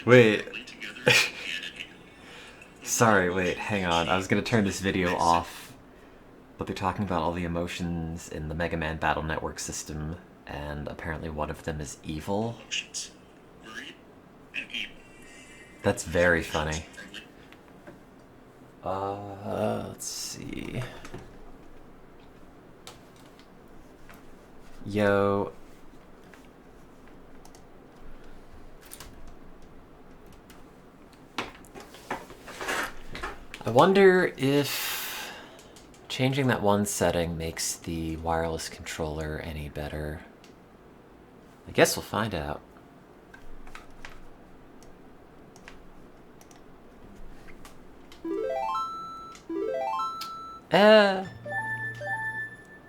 Wait. Sorry, wait, hang on. I was gonna turn this video off, but they're talking about all the emotions in the Mega Man Battle Network system, and apparently one of them is evil. That's very funny. Let's see. Yo. I wonder if changing that one setting makes the wireless controller any better. I guess we'll find out.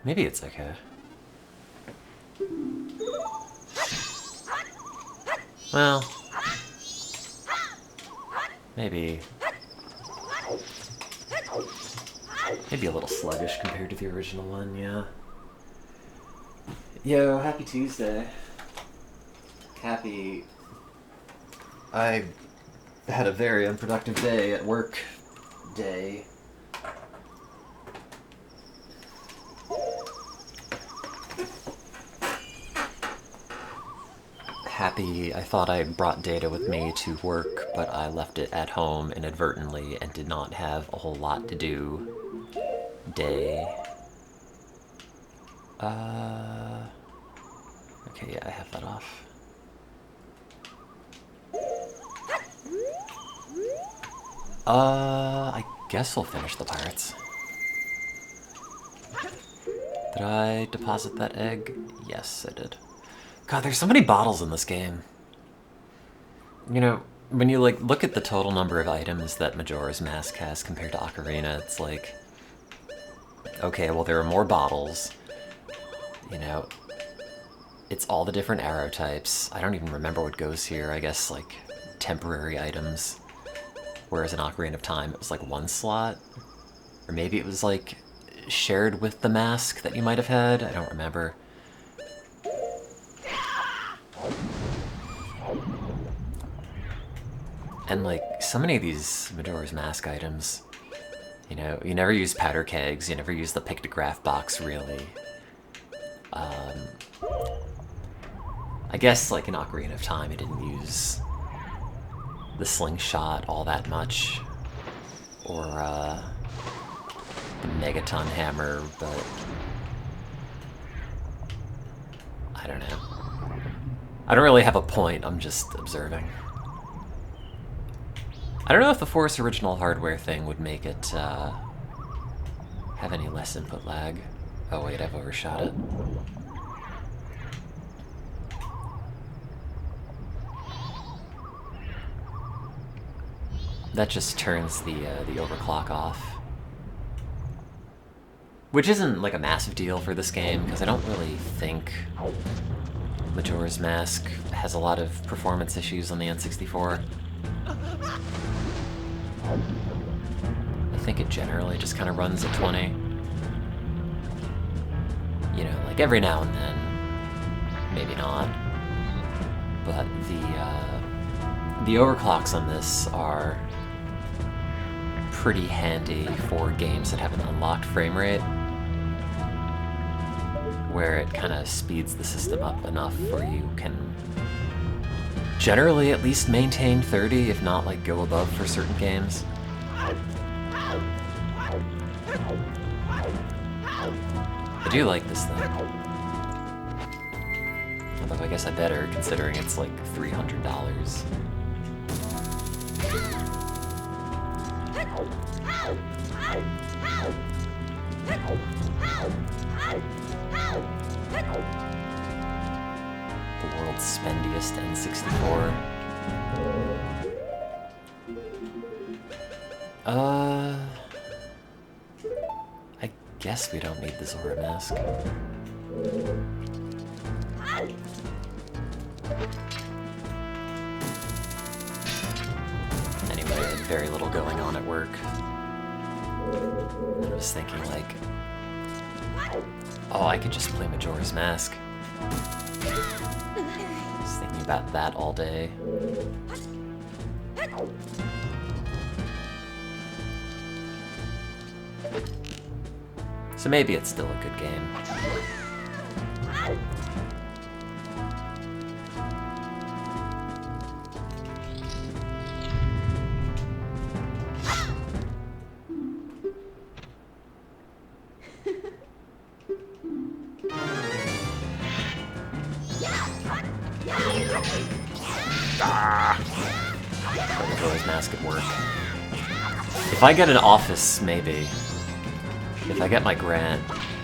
Maybe it's okay. Well, maybe a little sluggish compared to the original one, yeah. Yo, happy Tuesday. Happy... I had a very unproductive day at work day. Happy I thought I brought data with me to work, but I left it at home inadvertently and did not have a whole lot to do. Day. Okay, yeah, I have that off. I guess we'll finish the pirates. Did I deposit that egg? Yes, I did. God, there's so many bottles in this game. You know, when you like look at the total number of items that Majora's Mask has compared to Ocarina, it's like, okay, well there are more bottles. You know, it's all the different arrow types. I don't even remember what goes here. I guess like temporary items. Whereas in Ocarina of Time, it was like one slot. Or maybe it was like shared with the mask that you might have had. I don't remember. And like, so many of these Majora's Mask items, you know, you never use powder kegs, you never use the pictograph box, really. I guess, like, in Ocarina of Time, it didn't use the slingshot all that much, or, the Megaton hammer, but I don't know. I don't really have a point, I'm just observing. I don't know if the Force original hardware thing would make it have any less input lag. Oh wait, I've overshot it. That just turns the overclock off. Which isn't like a massive deal for this game, because I don't really think Majora's Mask has a lot of performance issues on the N64. I think it generally just kind of runs at 20. You know, like every now and then, maybe not. But the overclocks on this are pretty handy for games that have an unlocked frame rate, where it kind of speeds the system up enough where you can generally at least maintain 30, if not like go above for certain games. I do like this thing. Although I guess I better, considering it's like $300. The world's spendiest N64. I guess we don't need the Zora mask. Anyway, I had very little going on at work. And I was thinking, like, oh, I could just play Majora's Mask. I was thinking about that all day. So maybe it's still a good game. Majora's Mask at work. If I get an office, maybe. If I get my grant,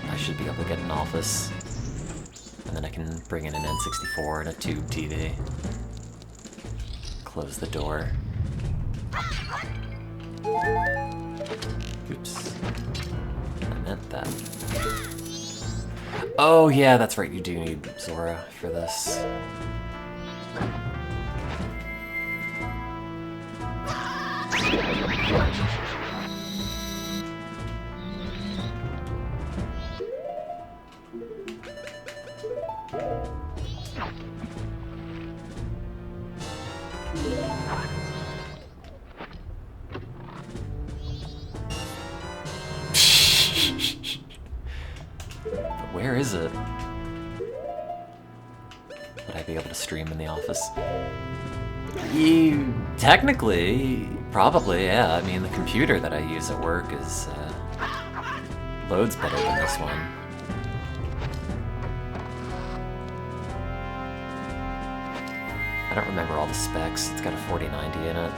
I should be able to get an office. And then I can bring in an N64 and a tube TV. Close the door. Oops. I meant that. Oh yeah, that's right, you do need Zora for this. But where is it? Would I be able to stream in the office? Technically, probably, yeah. I mean, the computer that I use at work is loads better than this one. I don't remember all the specs. It's got a 4090 in it.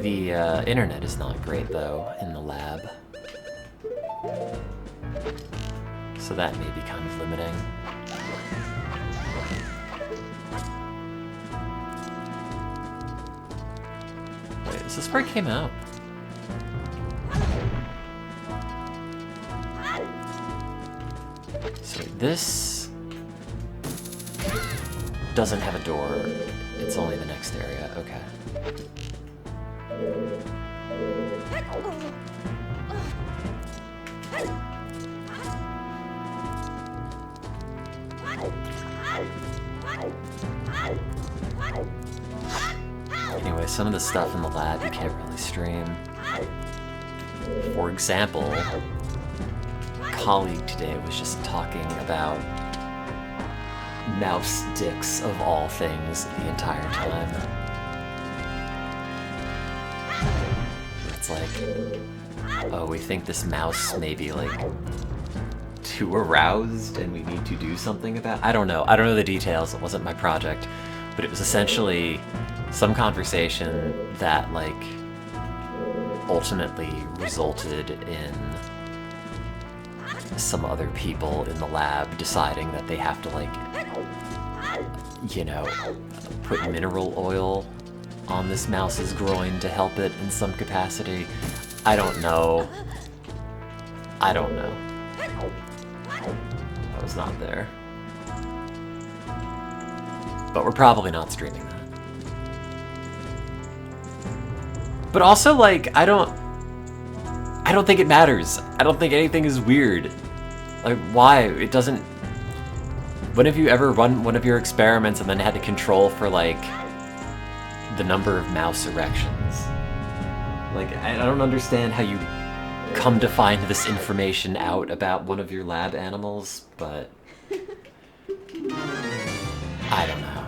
The internet is not great, though, in the lab. So that may be kind of limiting. Wait, is this where it came out? So this doesn't have a door. It's only the next area. Okay. Anyway, some of the stuff in the lab you can't really stream. For example, a colleague today was just talking about mouse dicks of all things the entire time. It's like, oh, we think this mouse may be like too aroused and we need to do something about it. I don't know the details, it wasn't my project, but it was essentially some conversation that like ultimately resulted in some other people in the lab deciding that they have to like, you know, put mineral oil on this mouse's groin to help it in some capacity. I don't know. I was not there. But we're probably not streaming that. But also, like, I don't think it matters. I don't think anything is weird. Like, why? It doesn't... When have you ever run one of your experiments and then had to control for, like, the number of mouse erections? Like, I don't understand how you come to find this information out about one of your lab animals, but... I don't know.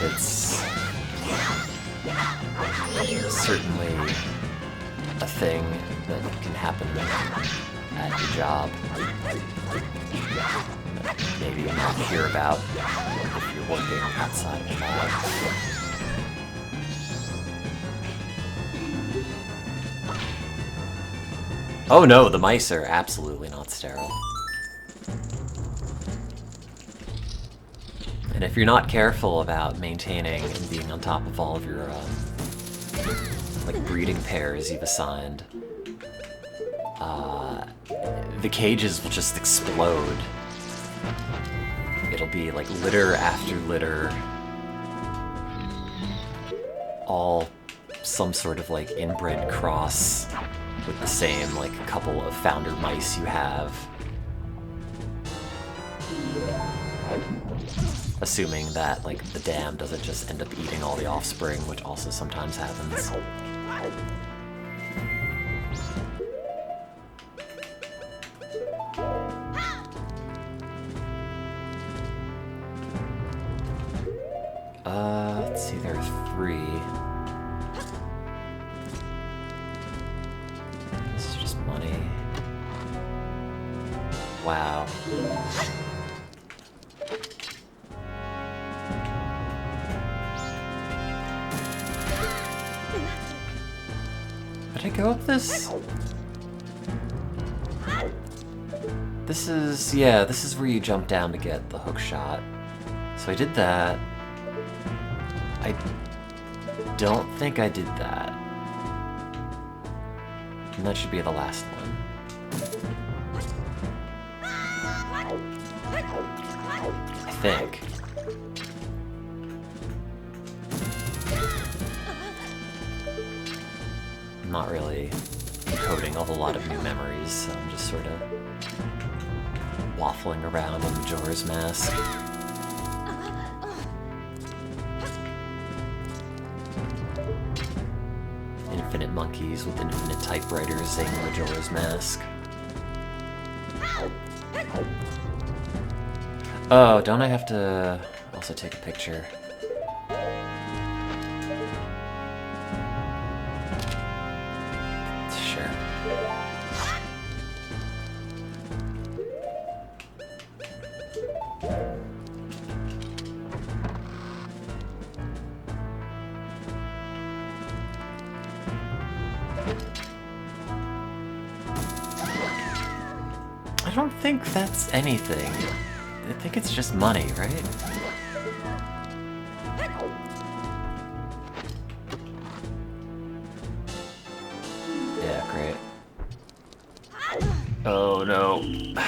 It's certainly a thing that can happen at your job. Maybe you not hear about if you're working outside of the lab. Oh no, the mice are absolutely not sterile. And if you're not careful about maintaining and being on top of all of your, like, breeding pairs you've assigned, the cages will just explode. It'll be, like, litter after litter. All some sort of, like, inbred cross with the same, like, couple of founder mice you have. Assuming that, like, the dam doesn't just end up eating all the offspring, which also sometimes happens. Let's see, there are 3. This is just money. Wow. Did I go up this? This is, yeah, this is where you jump down to get the hook shot. So I did that. I don't think I did that. And that should be the last one. I think. I'm not really encoding a whole lot of new memories, so I'm just sort of waffling around on Majora's Mask. Infinite monkeys with infinite typewriters saying Majora's Mask. Oh, don't I have to also take a picture? Sure. I don't think that's anything. I think it's just money, right? Yeah, great. Oh no. I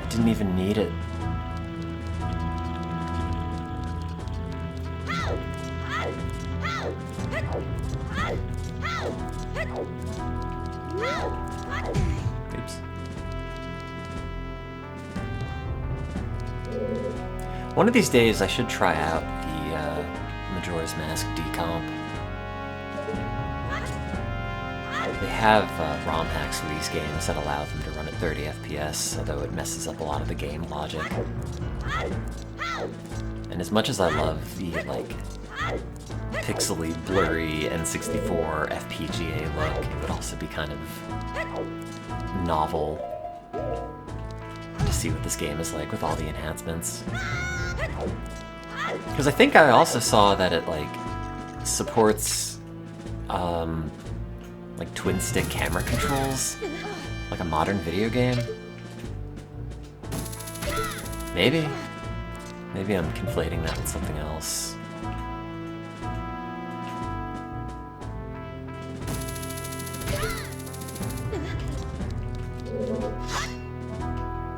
didn't even need it. Oops. One of these days I should try out the Majora's Mask decomp. They have ROM hacks for these games that allow them to run at 30 FPS, although it messes up a lot of the game logic. And as much as I love the, like, pixely, blurry N64 FPGA look, it would also be kind of novel to see what this game is like with all the enhancements. Because I think I also saw that it, like, supports, like, twin-stick camera controls, like a modern video game. Maybe. Maybe I'm conflating that with something else.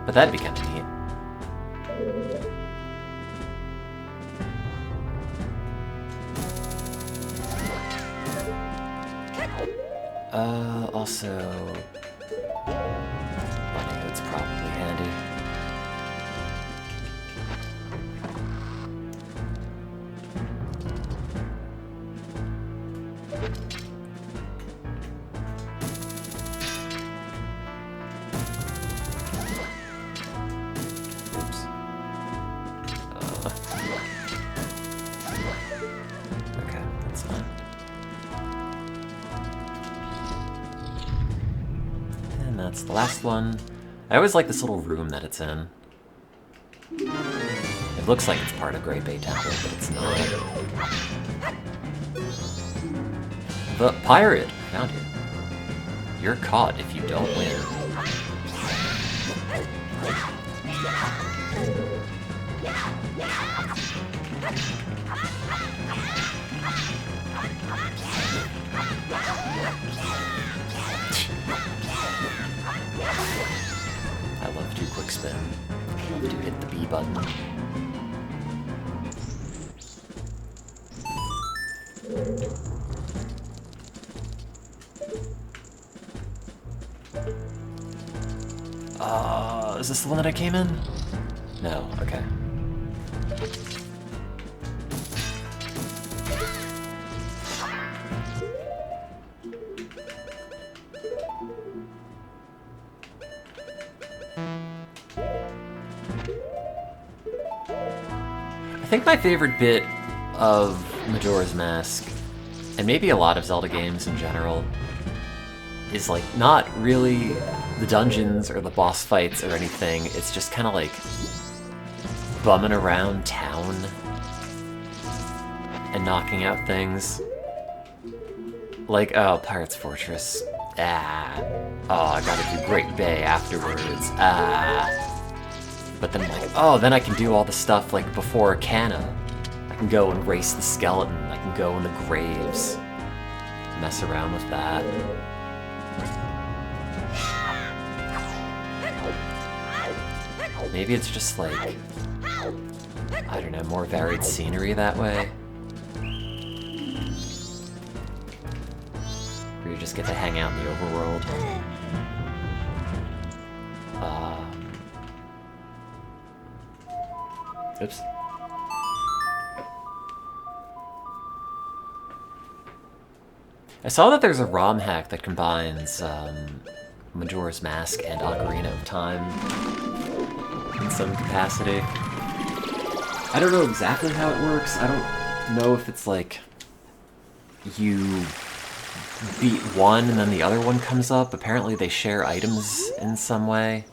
But that'd be kind of neat. Also... Bunny Hood's probably handy. Okay, that's fine. And that's the last one. I always like this little room that it's in. It looks like it's part of Great Bay Temple, but it's not. The pirate! Found you. You're caught if you don't win. I love to quick spin. I love to hit the B button. Is this the one that I came in? No, okay. I think my favorite bit of Majora's Mask, and maybe a lot of Zelda games in general, is like not really the dungeons or the boss fights or anything. It's just kind of like bumming around town and knocking out things. Like, oh, Pirate's Fortress. Ah. Oh, I gotta do Great Bay afterwards. Ah. But then like, oh, then I can do all the stuff like before Kana. I can go and race the skeleton. I can go in the graves. Mess around with that. Maybe it's just like, I don't know, more varied scenery that way. Where you just get to hang out in the overworld. Oops. I saw that there's a ROM hack that combines Majora's Mask and Ocarina of Time in some capacity. I don't know exactly how it works. I don't know if it's like you beat one and then the other one comes up. Apparently they share items in some way.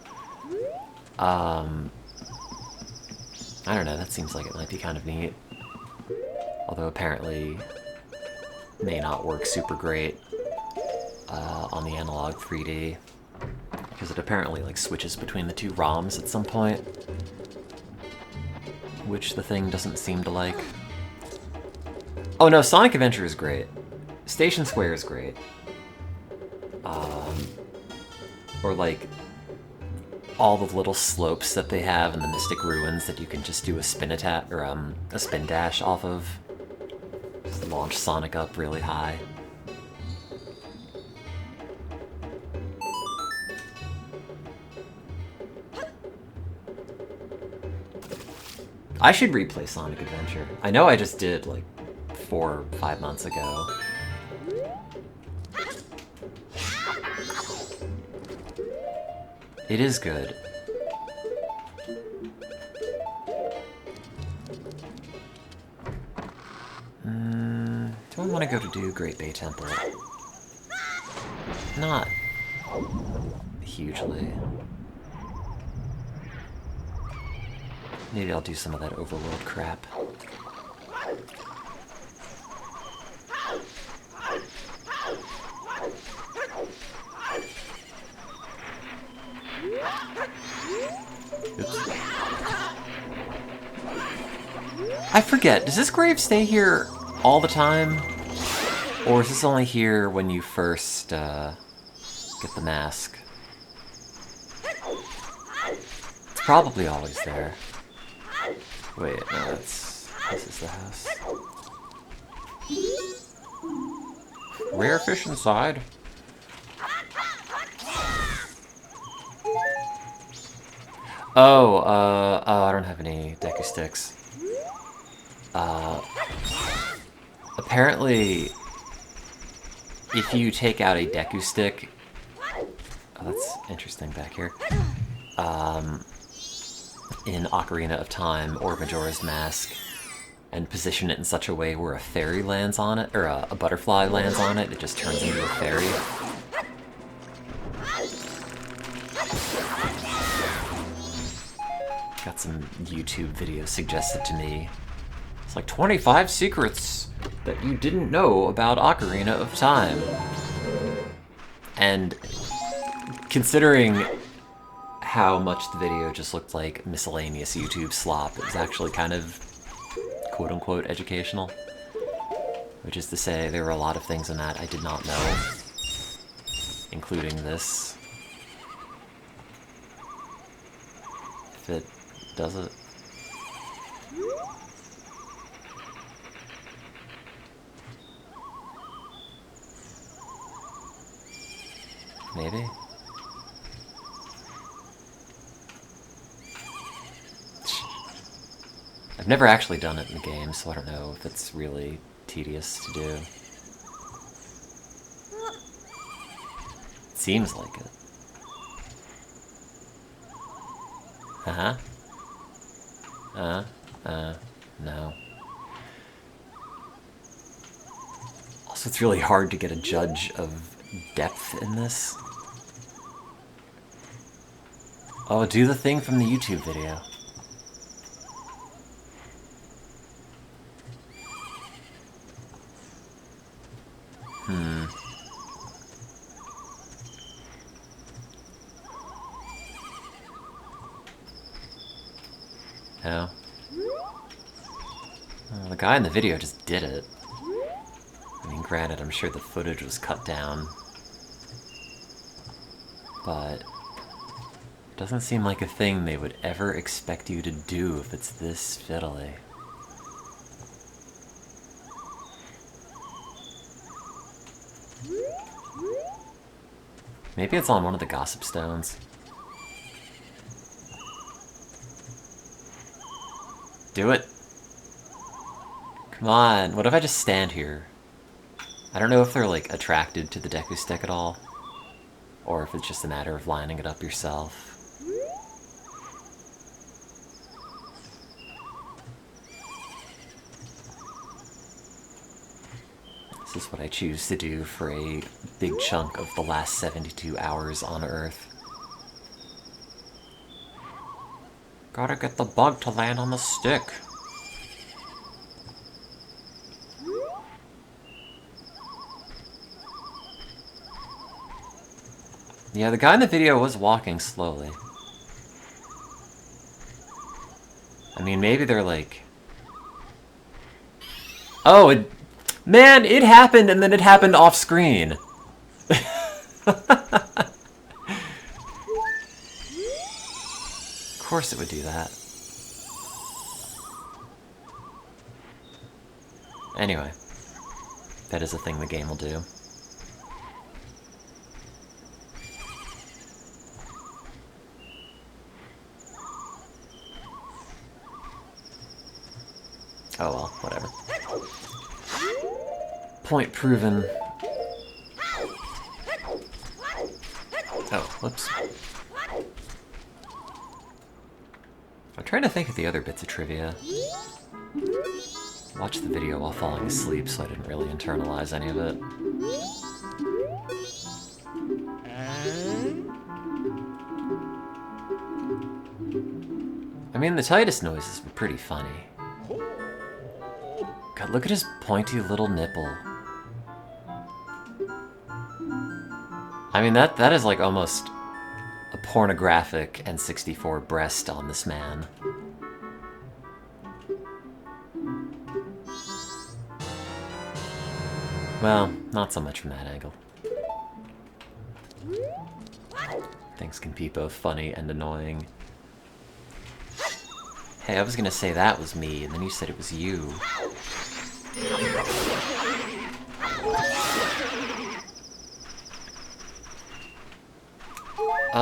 I don't know, that seems like it might be kind of neat. Although apparently may not work super great on the analog 3D. Because it apparently like switches between the two ROMs at some point. Which the thing doesn't seem to like. Oh no, Sonic Adventure is great. Station Square is great. Or like all the little slopes that they have in the Mystic Ruins that you can just do a spin attack or a spin dash off of. Just launch Sonic up really high. I should replay Sonic Adventure. I know I just did like 4 or 5 months ago. It is good. Do I want to go to do Great Bay Temple? Not hugely. Maybe I'll do some of that overworld crap. Oops. I forget, does this grave stay here all the time? Or is this only here when you first get the mask? It's probably always there. Wait, no, this is the house. Rare fish inside. Oh, I don't have any Deku sticks. Apparently, if you take out a Deku stick... Oh, that's interesting back here. In Ocarina of Time or Majora's Mask, and position it in such a way where a fairy lands on it, or a butterfly lands on it, it just turns into a fairy. Got some YouTube videos suggested to me. It's like 25 secrets that you didn't know about Ocarina of Time. And considering how much the video just looked like miscellaneous YouTube slop, it was actually kind of quote-unquote educational. Which is to say, there were a lot of things in that I did not know, including this. If it does it. Maybe? I've never actually done it in the game, so I don't know if it's really tedious to do. It seems like it. No. Also, it's really hard to get a judge of depth in this. Oh, do the thing from the YouTube video. No. Well, the guy in the video just did it. I mean, granted, I'm sure the footage was cut down. But it doesn't seem like a thing they would ever expect you to do if it's this fiddly. Maybe it's on one of the gossip stones. Do it. Come on, what if I just stand here? I don't know if they're, like, attracted to the Deku Stick at all. Or if it's just a matter of lining it up yourself. This is what I choose to do for a big chunk of the last 72 hours on Earth. Gotta get the bug to land on the stick. Yeah, the guy in the video was walking slowly. I mean, maybe they're like... Oh, man, it happened and then it happened off screen. Of course it would do that. Anyway, that is a thing the game will do. Oh well, whatever. Point proven. Oh, whoops. I'm trying to think of the other bits of trivia. Watched the video while falling asleep, so I didn't really internalize any of it. I mean, the tightest noises were pretty funny. God, look at his pointy little nipple. I mean, that is like almost a pornographic N64 breast on this man. Well, not so much from that angle. Things can be both funny and annoying. Hey, I was gonna say that was me, and then you said it was you. I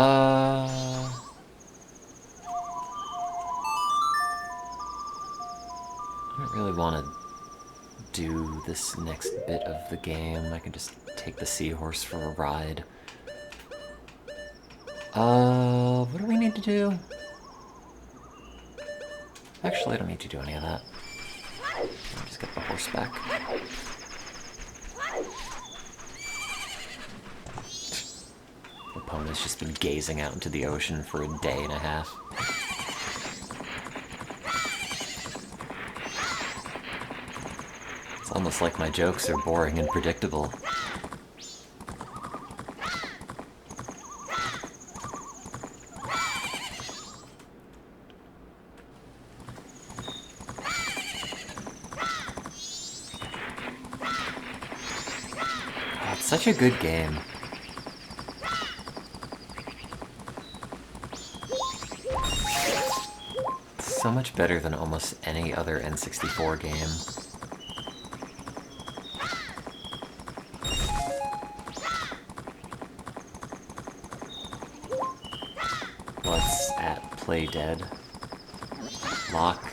don't really want to do this next bit of the game. I can just take the seahorse for a ride. What do we need to do? Actually, I don't need to do any of that. I'll just get the horse back. The opponent's just been gazing out into the ocean for a day and a half. It's almost like my jokes are boring and predictable. Oh, it's such a good game. So much better than almost any other N64 game. What's at play dead? Lock.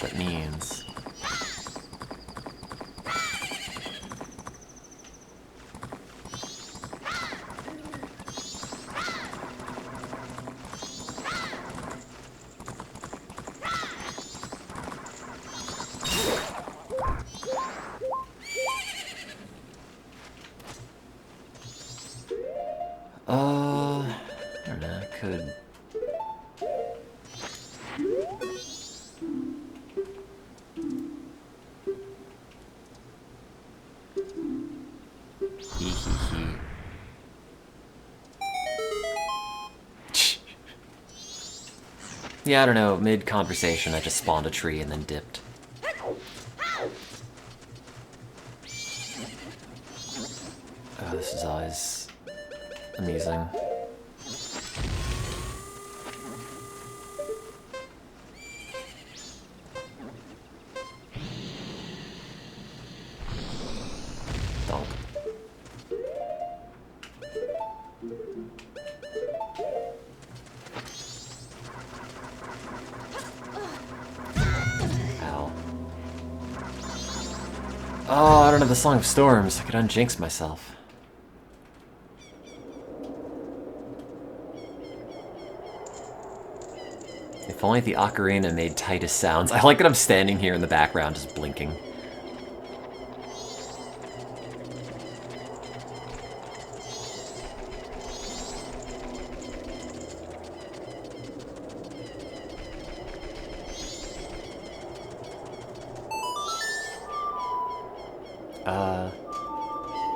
that means. I don't know, I could... Hee hee hee. Yeah, I don't know, mid-conversation I just spawned a tree and then dipped. Oh, this is always amusing. Donk. Ow. Oh, I don't know the Song of Storms. I could unjinx myself. If only the ocarina made Titus sounds. I like that I'm standing here in the background just blinking.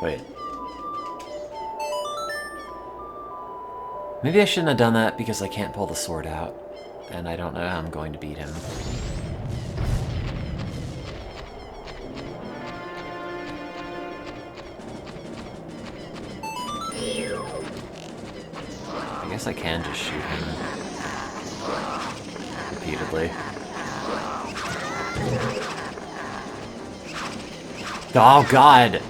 Wait. Maybe I shouldn't have done that because I can't pull the sword out, and I don't know how I'm going to beat him. I guess I can just shoot him repeatedly. Oh god!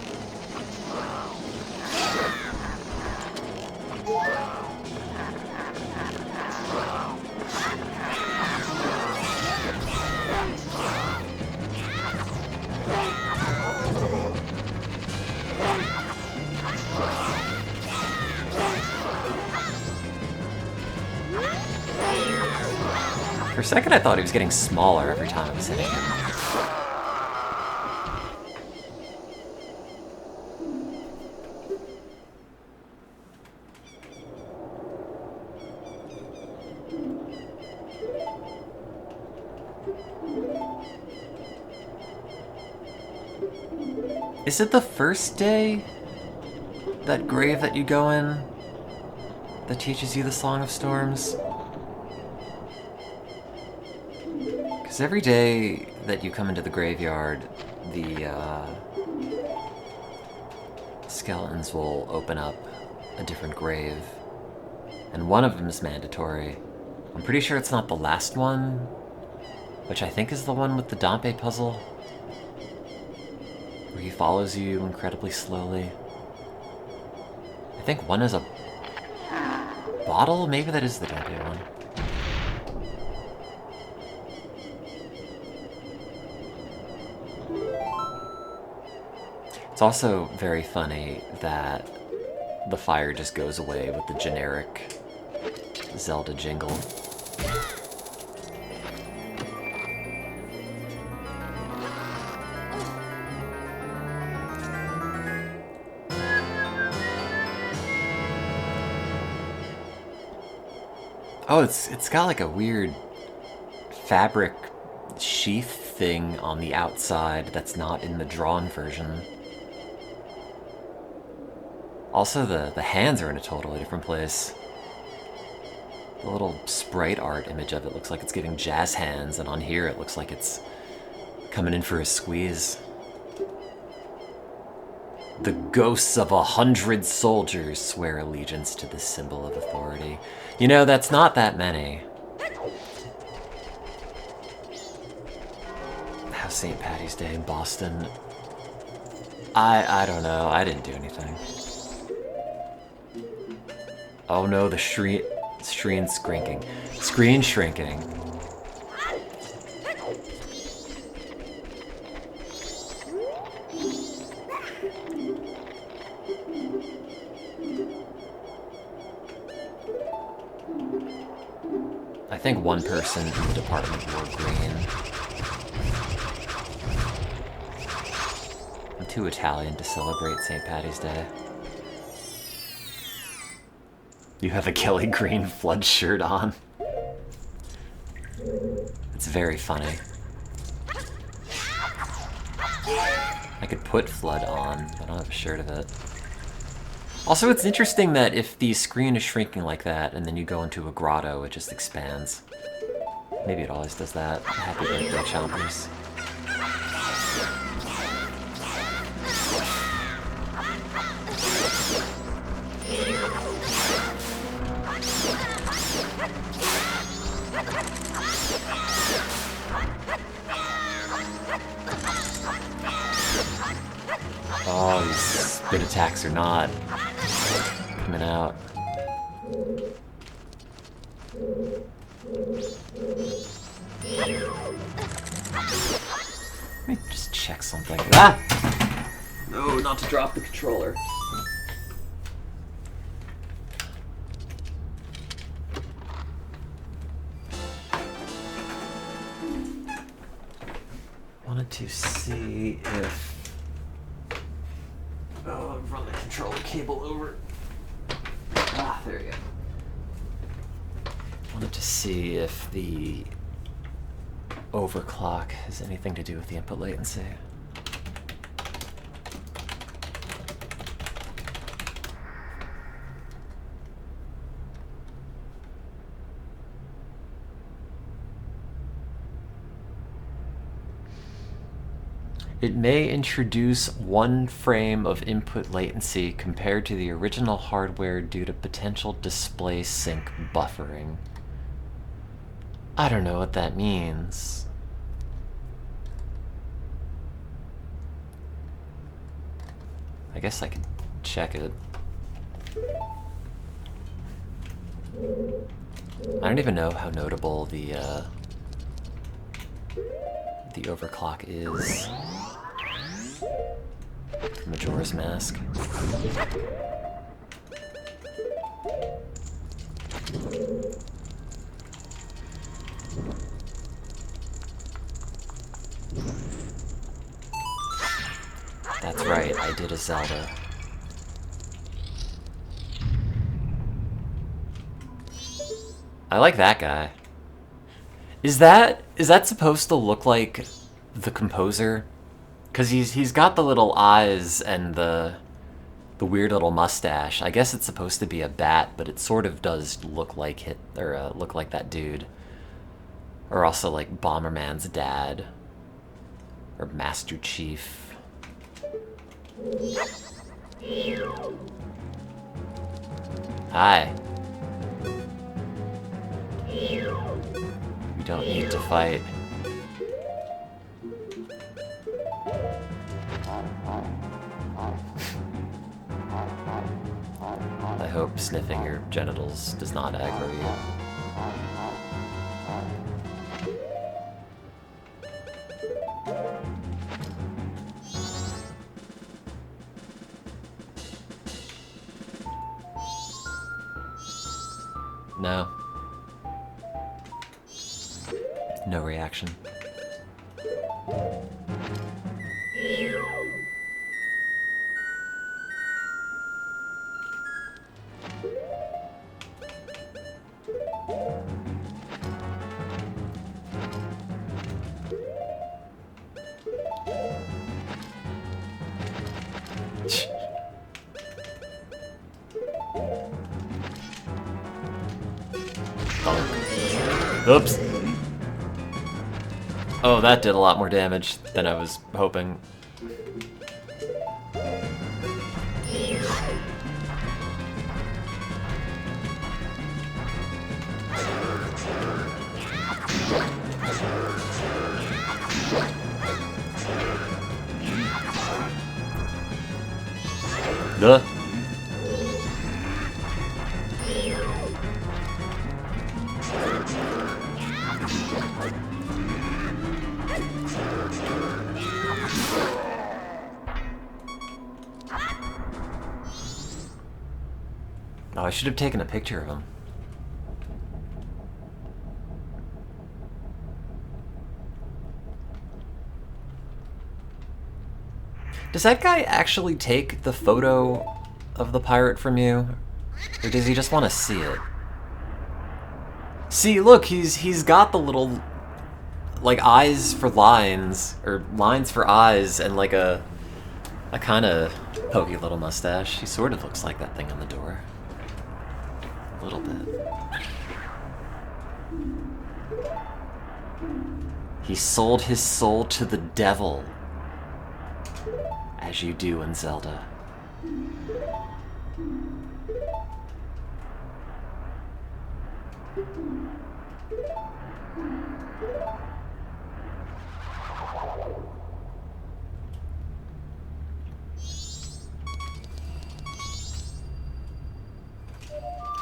For a second I thought he was getting smaller every time I was hitting him. Is it the first day? That grave that you go in? That teaches you the Song of Storms? Because every day that you come into the graveyard, the skeletons will open up a different grave. And one of them is mandatory. I'm pretty sure it's not the last one, which I think is the one with the Dompe puzzle, where he follows you incredibly slowly. I think one is a bottle? Maybe that is the Dompe one. It's also very funny that the fire just goes away with the generic Zelda jingle. Oh, it's got like a weird fabric sheath thing on the outside that's not in the drawn version. Also, the hands are in a totally different place. The little sprite art image of it looks like it's giving jazz hands, and on here it looks like it's coming in for a squeeze. The ghosts of 100 soldiers swear allegiance to this symbol of authority. You know, that's not that many. How's St. Patty's Day in Boston? I don't know. I didn't do anything. Oh no, the screen shrinking. Screen shrinking. think one person in the department wore green. I'm too Italian to celebrate St. Patty's Day. You have a Kelly Green Flood shirt on. It's very funny. I could put Flood on, but I don't have a shirt of it. Also, it's interesting that if the screen is shrinking like that, and then you go into a grotto, it just expands. Maybe it always does that. Happy birthday, Chompers. Oh, these spin attacks are not coming out. Let me just check something. Ah! No, not to drop the controller. Wanted to see if... Oh, I've run the controller cable over. Ah, there you go. Wanted to see if the overclock has anything to do with the input latency. It may introduce 1 frame of input latency compared to the original hardware due to potential display sync buffering. I don't know what that means. I guess I could check it. I don't even know how notable the overclock is. Majora's Mask. That's right, I did a Zelda. I like that guy. Is that supposed to look like the composer? Because he's got the little eyes and the weird little mustache. I guess it's supposed to be a bat, but it sort of does look like look like that dude. Or also like Bomberman's dad. Or Master Chief. Hi. We don't need to fight. I hope sniffing your genitals does not aggro you. No. No reaction. Oops. Oh, that did a lot more damage than I was hoping. Duh. Oh, I should have taken a picture of him. Does that guy actually take the photo of the pirate from you? Or does he just want to see it? See, look, he's got the little, like, eyes for lines, or lines for eyes, and like a kind of pokey little mustache. He sort of looks like that thing on the door. A little bit. He sold his soul to the devil. As you do in Zelda.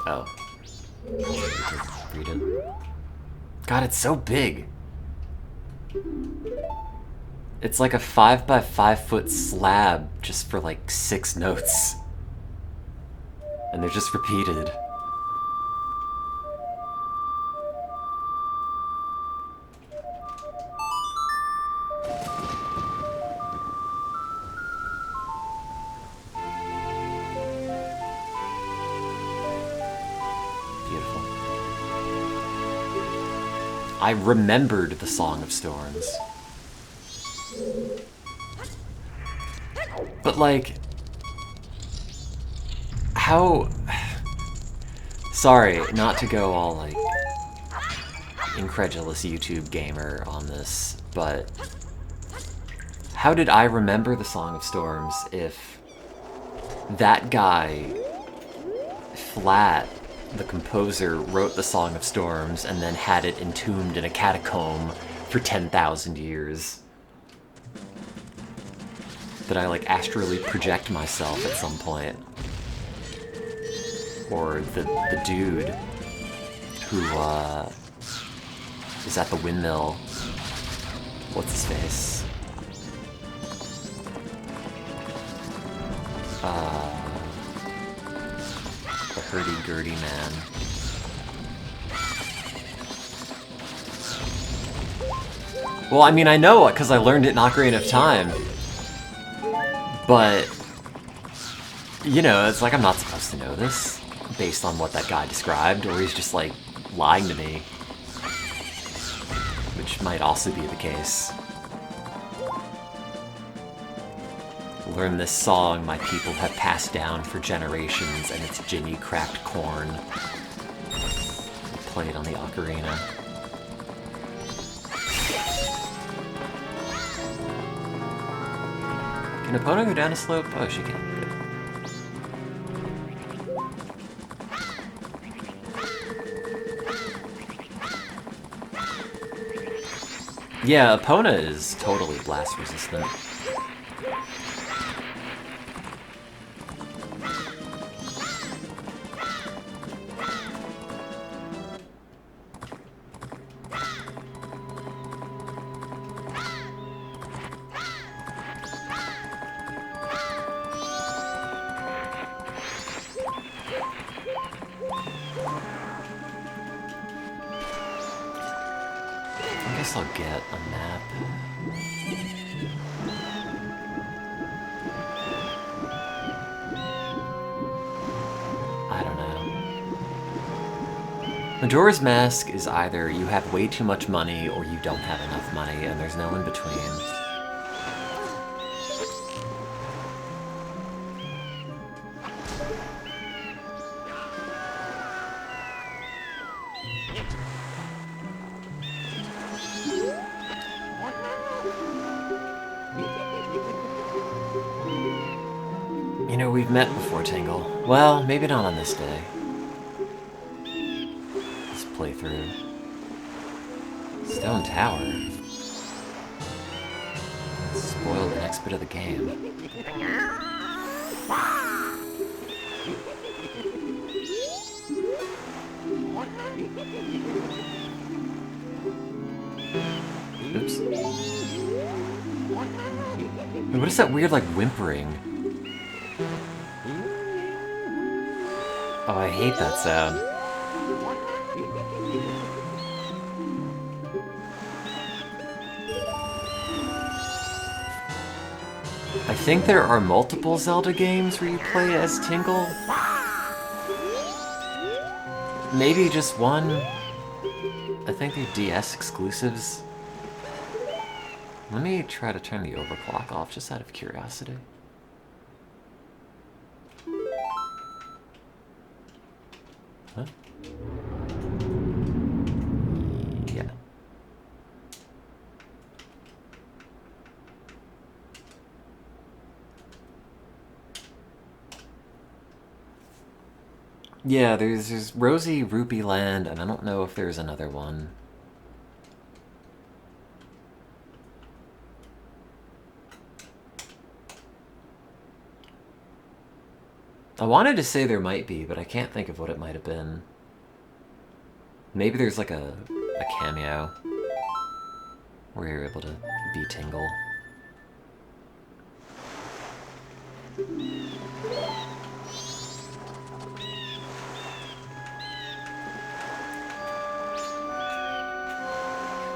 Oh. Read it. God, it's so big. It's like a 5 by 5 foot slab just for like 6 notes. And they're just repeated. Beautiful. I remembered the Song of Storms. But, like, how... Sorry, not to go all, like, incredulous YouTube gamer on this, but how did I remember the Song of Storms if that guy, Flat, the composer, wrote the Song of Storms and then had it entombed in a catacomb for 10,000 years? That I, like, astrally project myself at some point. Or the dude who, is at the windmill. What's his face? The hurdy-gurdy man. Well, I mean, I know, because I learned it in Ocarina of Time. But, you know, it's like I'm not supposed to know this, based on what that guy described, or he's just, like, lying to me. Which might also be the case. Learn this song my people have passed down for generations, and it's Jimmy cracked corn. Played on the ocarina. Can Epona go down a slope? Oh, she can. Good. Yeah, Epona is totally blast resistant. I guess I'll get a map. I don't know. Majora's Mask is either you have way too much money or you don't have enough money, and there's no in between. You know, we've met before, Tingle. Well, maybe not on this day. This playthrough. Stone Tower. Spoiled the next bit of the game. Oops. Wait, what is that weird, like, whimpering? Oh, I hate that sound. I think there are multiple Zelda games where you play as Tingle. Maybe just one. I think they're DS exclusives. Let me try to turn the overclock off just out of curiosity. Huh? Yeah. Yeah, there's Rosy Rupee Land, and I don't know if there's another one. I wanted to say there might be, but I can't think of what it might have been. Maybe there's like a cameo where you're able to be Tingle.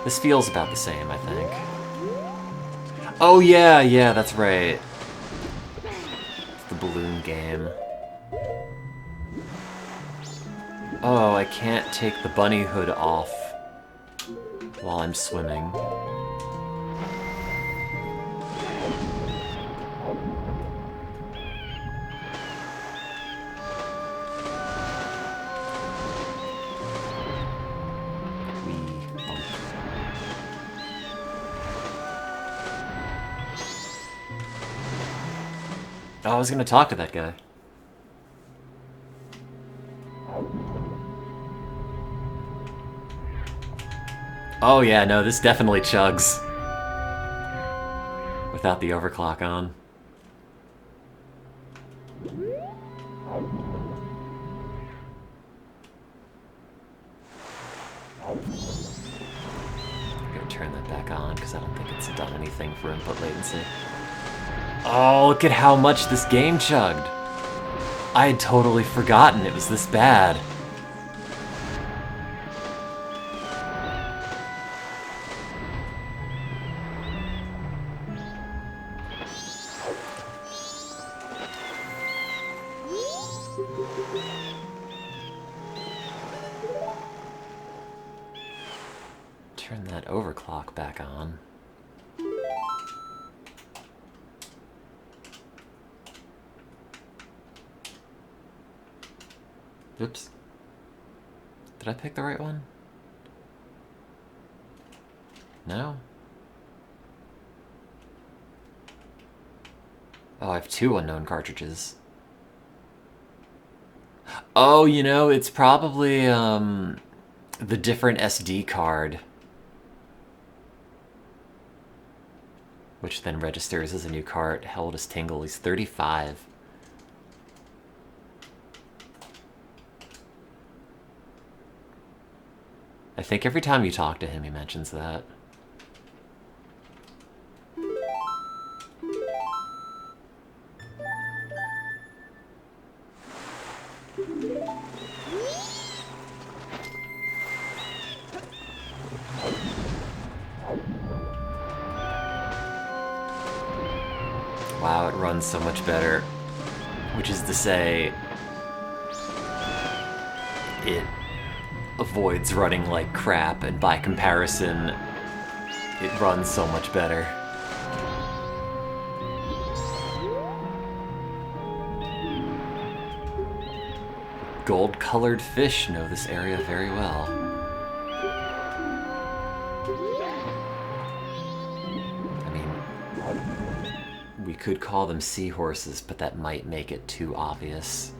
This feels about the same, I think. Oh yeah, that's right. It's the balloon game. Oh, I can't take the bunny hood off while I'm swimming. Oh, I was gonna talk to that guy. Oh yeah, no, this definitely chugs. Without the overclock on. I'm gonna turn that back on because I don't think it's done anything for input latency. Oh, look at how much this game chugged. I had totally forgotten it was this bad. Turn that overclock back on. Oops. Did I pick the right one? No? Oh, I have 2 unknown cartridges. Oh, you know, it's probably, the different SD card. Which then registers as a new cart. How old is Tingle? He's 35. I think every time you talk to him, he mentions that. Wow, it runs so much better. Which is to say, it avoids running like crap, and by comparison, it runs so much better. Gold-colored fish know this area very well. I mean, we could call them seahorses, but that might make it too obvious.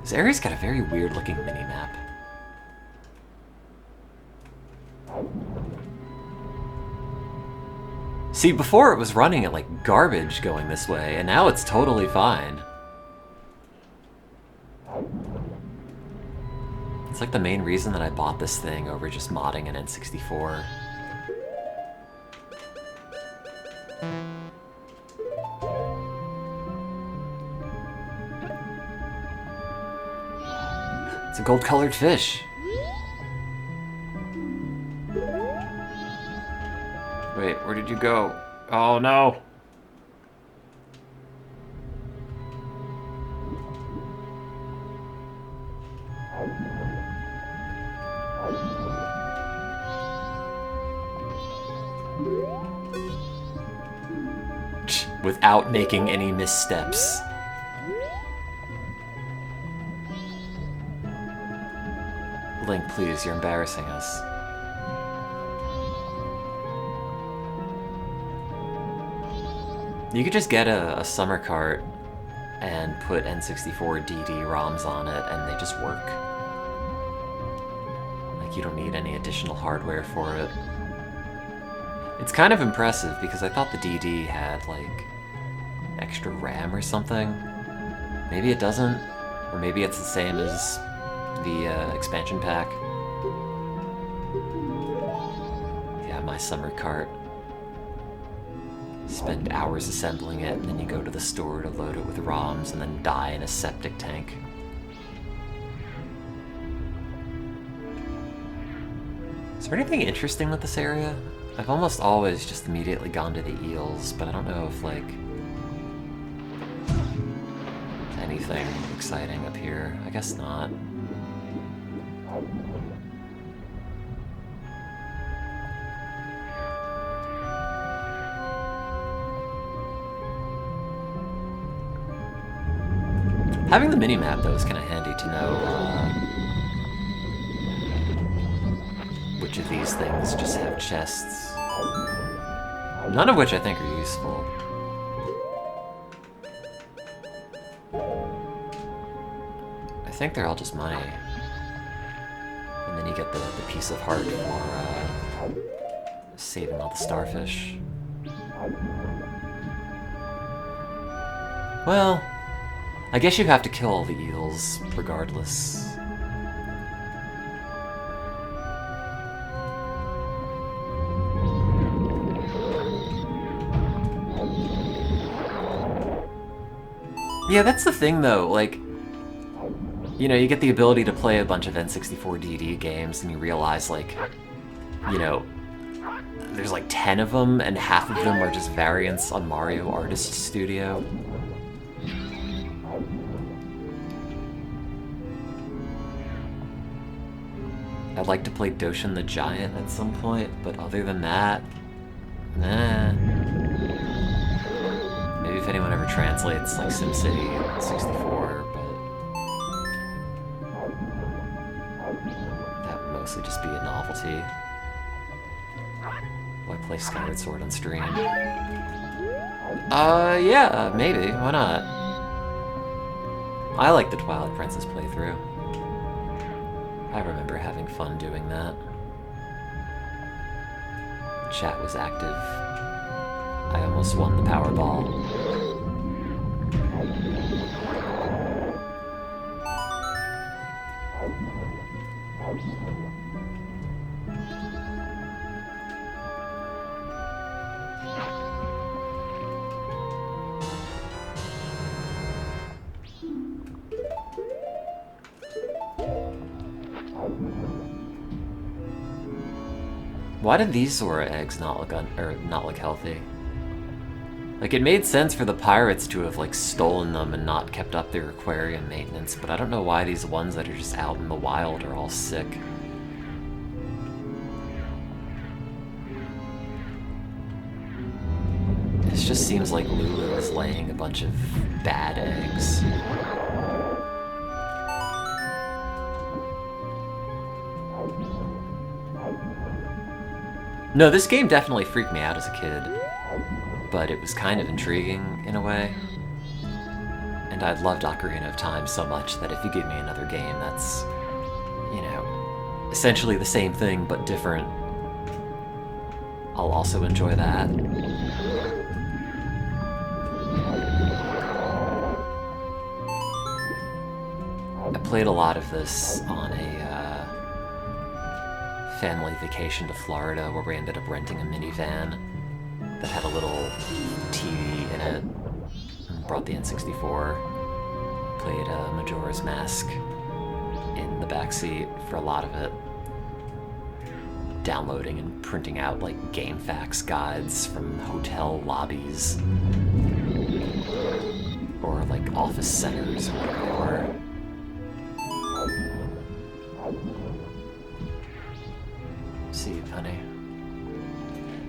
This area's got a very weird-looking mini-map. See, before it was running at like garbage going this way, and now it's totally fine. It's like the main reason that I bought this thing over just modding an N64. It's a gold-colored fish. Wait, where did you go? Oh no! Without making any missteps. Link, please, you're embarrassing us. You could just get a summer cart and put N64 DD ROMs on it, and they just work. Like, you don't need any additional hardware for it. It's kind of impressive, because I thought the DD had, like, extra RAM or something. Maybe it doesn't, or maybe it's the same as the expansion pack. Yeah, my summer cart. Spend hours assembling it, and then you go to the store to load it with ROMs, and then die in a septic tank. Is there anything interesting with this area? I've almost always just immediately gone to the eels, but I don't know if, like, anything exciting up here. I guess not. Having the mini-map, though, is kind of handy to know which of these things just have chests. None of which I think are useful. I think they're all just money. And then you get the piece of heart for saving all the starfish. Well, I guess you have to kill all the eels, regardless. Yeah, that's the thing, though, like, you know, you get the ability to play a bunch of N64 DD games, and you realize, like, you know, there's like 10 of them, and half of them are just variants on Mario Artist Studio. I'd like to play Doshin the Giant at some point, but other than that, nah. Maybe if anyone ever translates, like, SimCity 64, but that would mostly just be a novelty. Will I play Skyward Sword on stream? Yeah, maybe. Why not? I like the Twilight Princess playthrough. I remember having fun doing that. The chat was active. I almost won the Powerball. Why did these Zora eggs not look healthy? Like, it made sense for the pirates to have, like, stolen them and not kept up their aquarium maintenance, but I don't know why these ones that are just out in the wild are all sick. This just seems like Lulu is laying a bunch of bad eggs. No, this game definitely freaked me out as a kid, but it was kind of intriguing in a way. And I loved Ocarina of Time so much that if you give me another game that's, you know, essentially the same thing but different, I'll also enjoy that. I played a lot of this on a family vacation to Florida where we ended up renting a minivan that had a little TV in it. And brought the N64. Played Majora's Mask in the backseat for a lot of it. downloading and printing out like game facts guides from hotel lobbies or like office centers or whatever. See you, honey.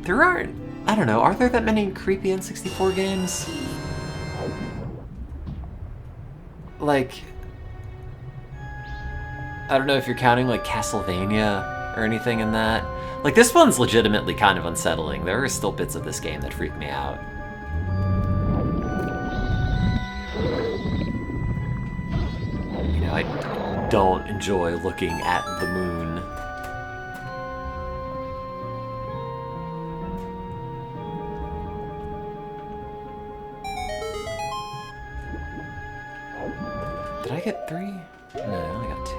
There aren't, I don't know, are there that many creepy N64 games? Like, I don't know if you're counting like Castlevania or anything in that. Like, this one's legitimately kind of unsettling. There are still bits of this game that freak me out. You know, I don't enjoy looking at the moon. Did I get 3? No, I only got 2.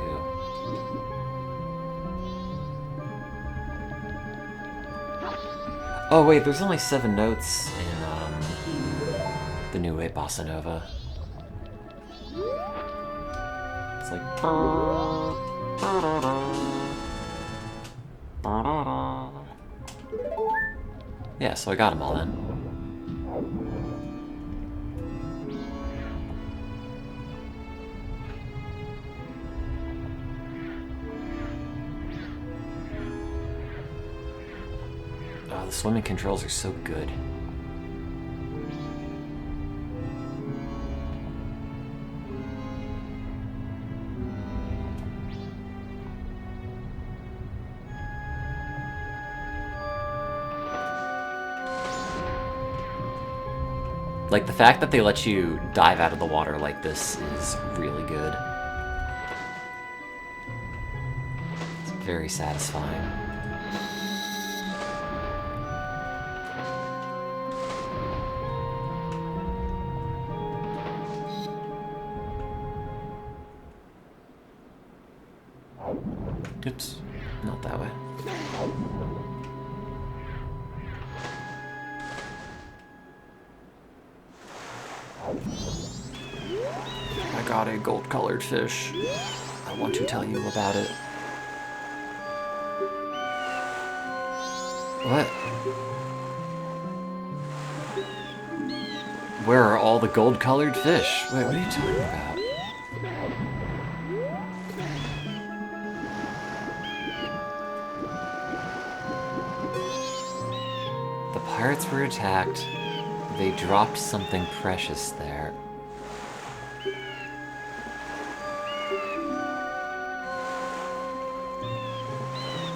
Oh wait, there's only 7 notes in the New Wave Bossa Nova. It's like... Yeah, so I got them all then. Oh, the swimming controls are so good. Like, the fact that they let you dive out of the water like this is really good. It's very satisfying. Oops, not that way. I got a gold-colored fish. I want to tell you about it. What? Where are all the gold-colored fish? Wait, what are you talking about? The pirates were attacked. They dropped something precious there.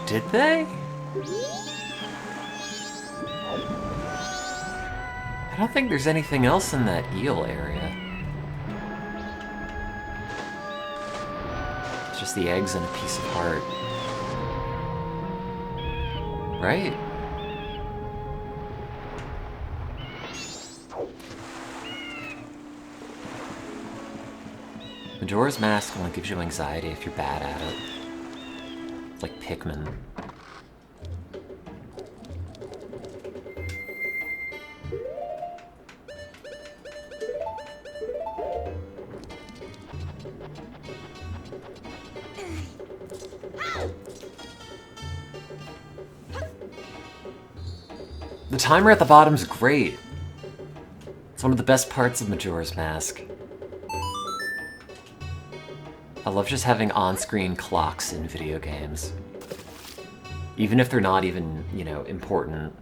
Did they? I don't think there's anything else in that eel area. It's just the eggs and a piece of heart. Right? Majora's Mask only gives you anxiety if you're bad at it. It's like Pikmin. The timer at the bottom's great. It's one of the best parts of Majora's Mask. I love just having on-screen clocks in video games. Even if they're not even, you know, important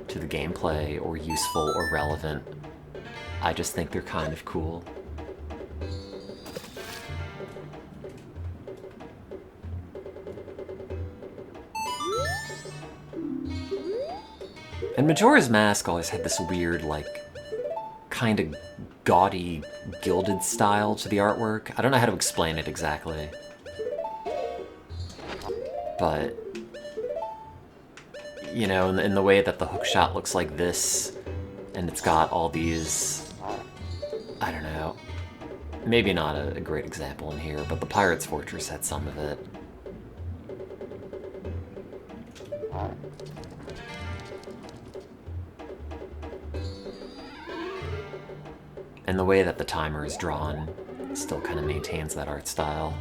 to the gameplay or useful or relevant, I just think they're kind of cool. And Majora's Mask always had this weird, like, kind of gaudy, gilded style to the artwork. I don't know how to explain it exactly. But, you know, in the way that the hookshot looks like this, and it's got all these, I don't know, maybe not a great example in here, but the Pirate's Fortress had some of it. And the way that the timer is drawn still kind of maintains that art style.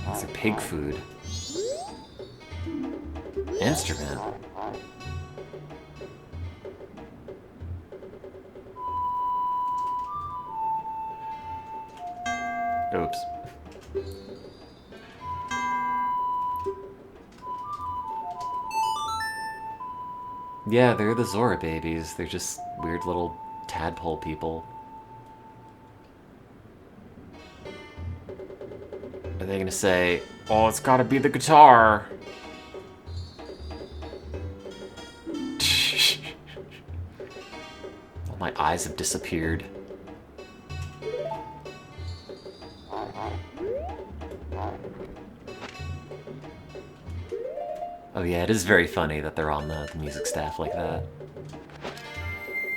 These are pig food. Instrument. Oops. Yeah, they're the Zora babies. They're just weird little tadpole people. Are they gonna say, "Oh, it's gotta be the guitar"? Oh, my eyes have disappeared. Oh yeah, it is very funny that they're on the music staff like that.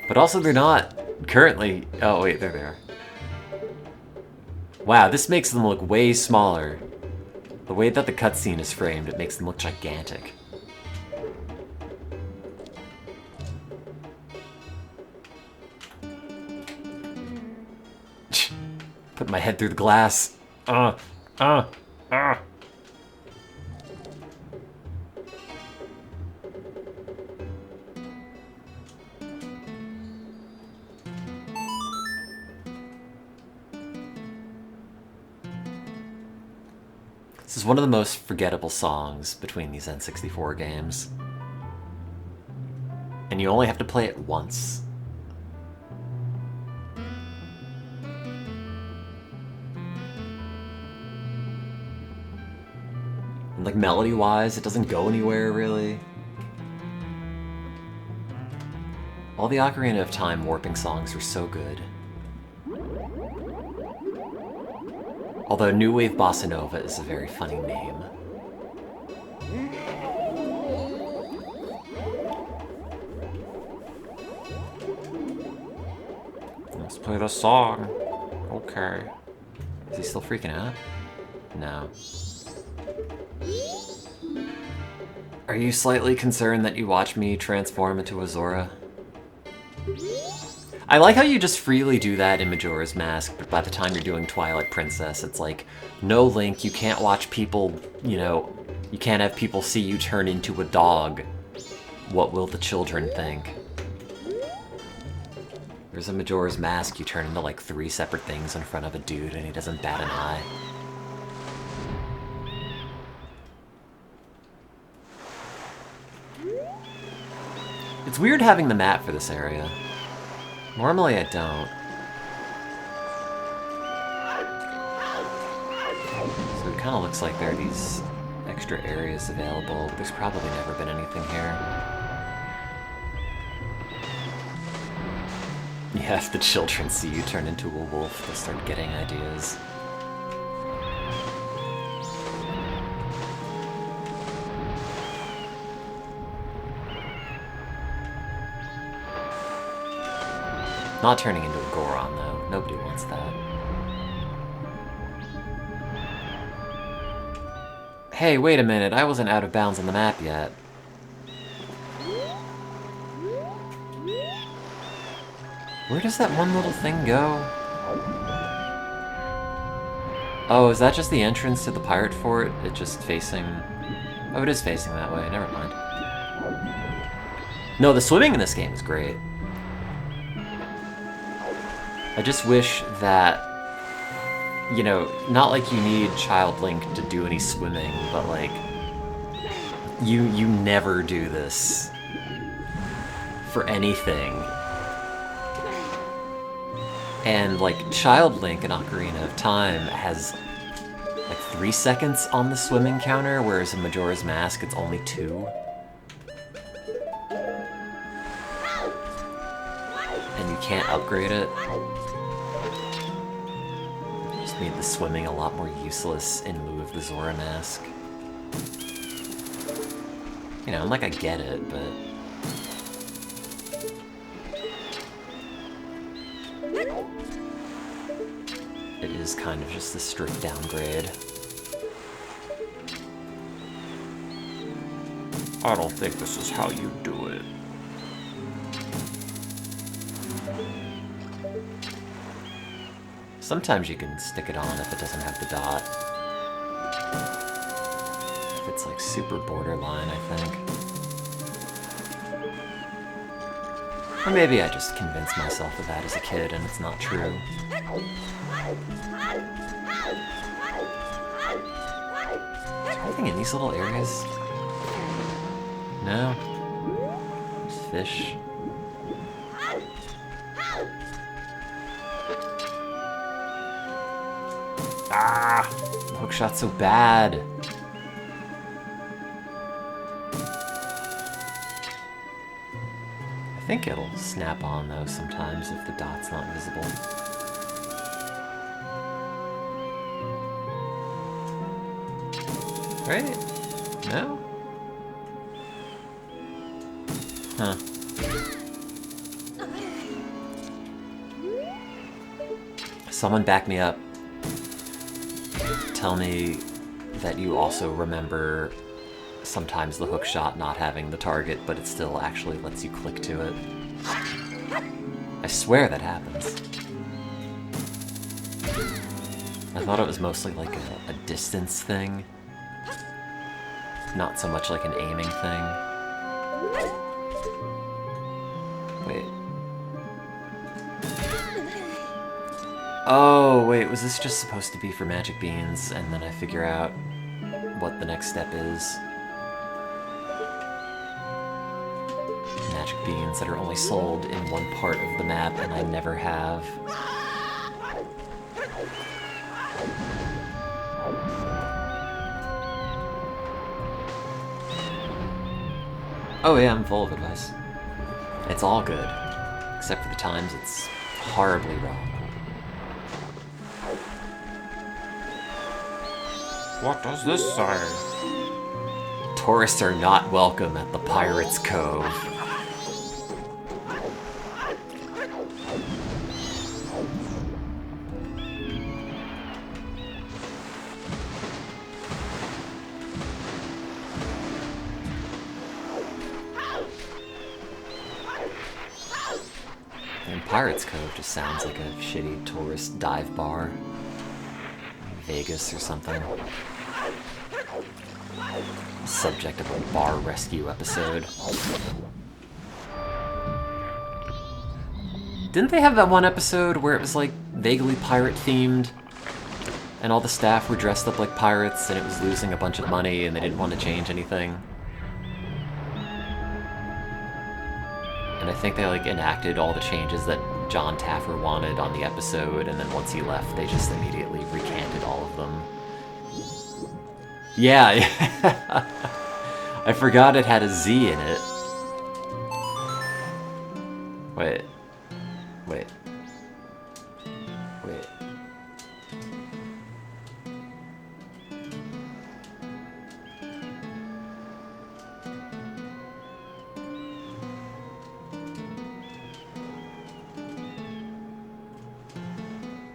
But also they're not currently... Oh wait, there they are. Wow, this makes them look way smaller. The way that the cutscene is framed, it makes them look gigantic. Put my head through the glass. This is one of the most forgettable songs between these N64 games. And you only have to play it once. And like melody-wise, it doesn't go anywhere really. All the Ocarina of Time warping songs are so good. Although New Wave Bossa Nova is a very funny name. Let's play the song. Okay. Is he still freaking out? No. Are you slightly concerned that you watch me transform into a Zora? I like how you just freely do that in Majora's Mask, but by the time you're doing Twilight Princess, it's like, no, Link, you can't watch people, you know, you can't have people see you turn into a dog. What will the children think? There's a Majora's Mask, you turn into like 3 separate things in front of a dude and he doesn't bat an eye. It's weird having the map for this area. Normally I don't. So it kind of looks like there are these extra areas available, but there's probably never been anything here. Yeah, if the children see you turn into a wolf, they'll start getting ideas. Not turning into a Goron, though. Nobody wants that. Hey, wait a minute. I wasn't out of bounds on the map yet. Where does that one little thing go? Oh, is that just the entrance to the pirate fort? It just facing... Oh, it is facing that way. Never mind. No, the swimming in this game is great. I just wish that, you know, not like you need Child Link to do any swimming, but like, you never do this for anything. And like, Child Link in Ocarina of Time has like 3 seconds on the swimming counter, whereas in Majora's Mask it's only 2. And you can't upgrade it. Just made the swimming a lot more useless in lieu of the Zora mask. You know, like I get it, but... it is kind of just a strict downgrade. I don't think this is how you do it. Sometimes you can stick it on if it doesn't have the dot. It's like super borderline, I think. Or maybe I just convinced myself of that as a kid and it's not true. Anything in these little areas? No? Just fish. Ah! The hookshot's so bad. I think it'll snap on though sometimes if the dot's not visible. Right? No? Huh. Someone back me up. Tell me that you also remember sometimes the hookshot not having the target, but it still actually lets you click to it. I swear that happens. I thought it was mostly like a distance thing. Not so much like an aiming thing. Wait. Oh, wait, was this just supposed to be for magic beans, and then I figure out what the next step is? Magic beans that are only sold in one part of the map, and I never have. Oh yeah, I'm full of advice. It's all good, except for the times it's horribly wrong. What does this say? Tourists are not welcome at the Pirates' Cove. And Pirates' Cove just sounds like a shitty tourist dive bar. Vegas or something. Subject of a bar rescue episode. Didn't they have that one episode where it was like vaguely pirate themed and all the staff were dressed up like pirates and it was losing a bunch of money and they didn't want to change anything? And I think they like enacted all the changes that John Taffer wanted on the episode, and then once he left, they just immediately recanted all of them. Yeah, yeah. I forgot it had a Z in it. Wait. Wait. Wait.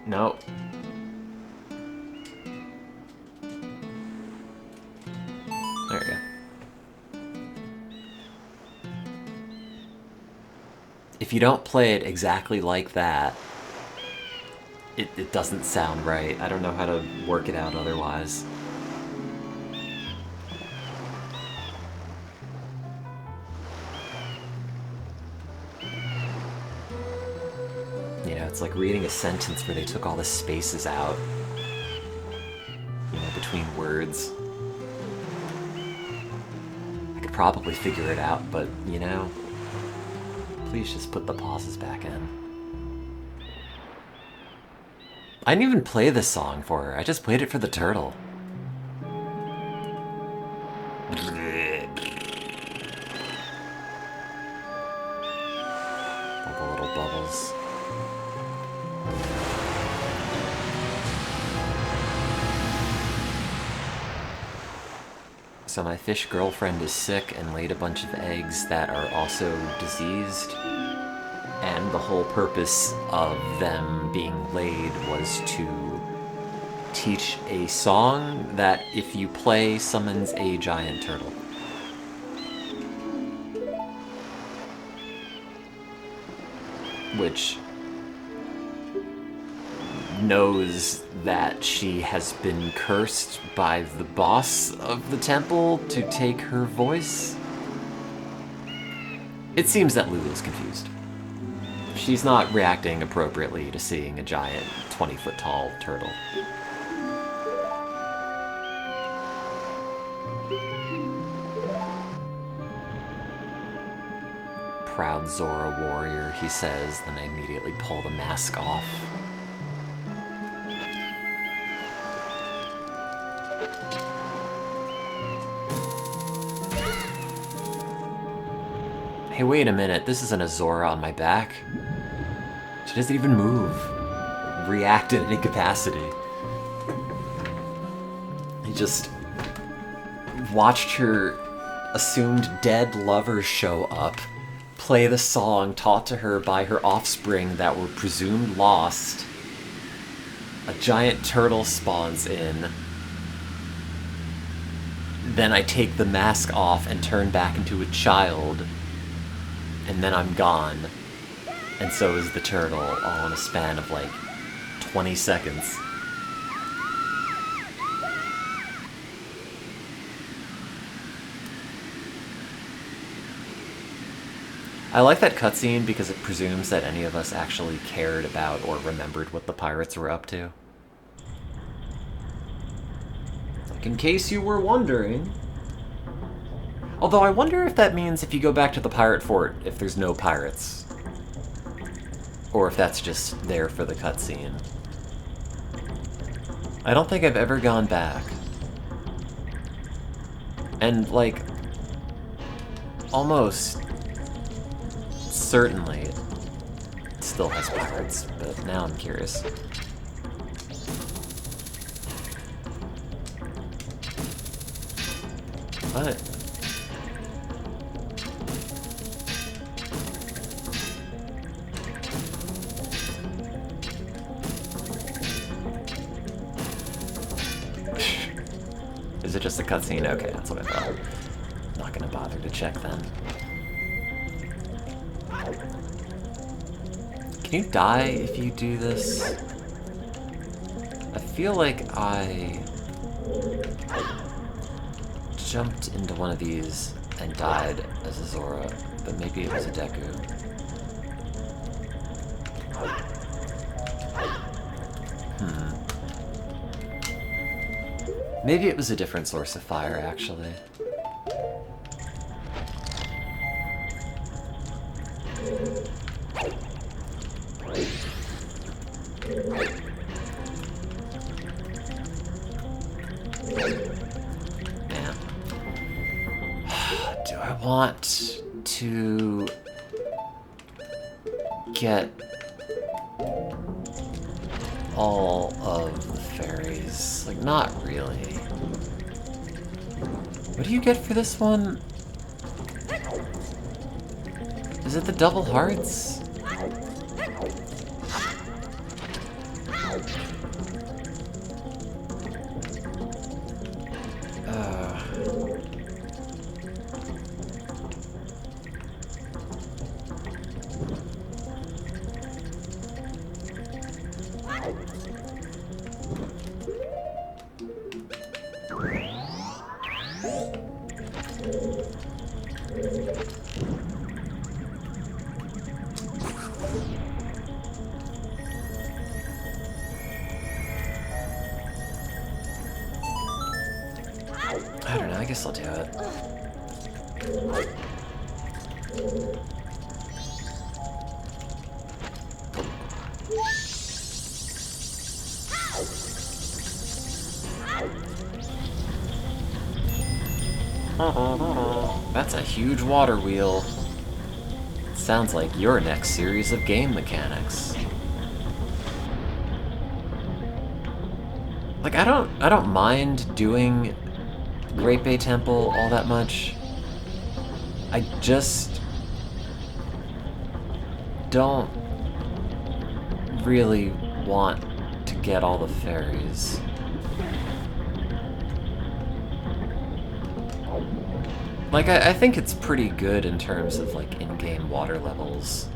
No. There we go. If you don't play it exactly like that, it doesn't sound right. I don't know how to work it out otherwise. You know, it's like reading a sentence where they took all the spaces out, you know, between words. I could probably figure it out, but, you know, please just put the pauses back in. I didn't even play this song for her. I just played it for the turtle. All the little bubbles. So my fish girlfriend is sick and laid a bunch of eggs that are also diseased. And the whole purpose of them being laid was to teach a song that, if you play, summons a giant turtle. Which knows that she has been cursed by the boss of the temple to take her voice. It seems that Lulu's confused. She's not reacting appropriately to seeing a giant 20-foot tall turtle. Proud Zora warrior, he says, then I immediately pull the mask off. Hey, wait a minute, this isn't a Zora on my back. She doesn't even move, react in any capacity. I just watched her assumed dead lover show up, play the song taught to her by her offspring that were presumed lost. A giant turtle spawns in. Then I take the mask off and turn back into a child. And then I'm gone. And so is the turtle, all in a span of like 20 seconds. I like that cutscene because it presumes that any of us actually cared about or remembered what the pirates were up to. Like, in case you were wondering. Although I wonder if that means if you go back to the pirate fort, if there's no pirates. Or if that's just there for the cutscene. I don't think I've ever gone back. And, like, almost certainly it still has pirates, but now I'm curious. But is it just a cutscene? Okay, that's what I thought. I'm not gonna bother to check then. Can you die if you do this? I feel like I jumped into one of these and died as a Zora, but maybe it was a Deku. Maybe it was a different source of fire, actually. Man. Do I want to get all of the fairies? Like, not really. What do you get for this one? Is it the double hearts? I don't know, I guess I'll do it. That's a huge water wheel. Sounds like your next series of game mechanics. Like, I don't mind doing Great Bay Temple all that much. I just don't really want to get all the fairies. Like, I think it's pretty good in terms of, like, in-game water levels.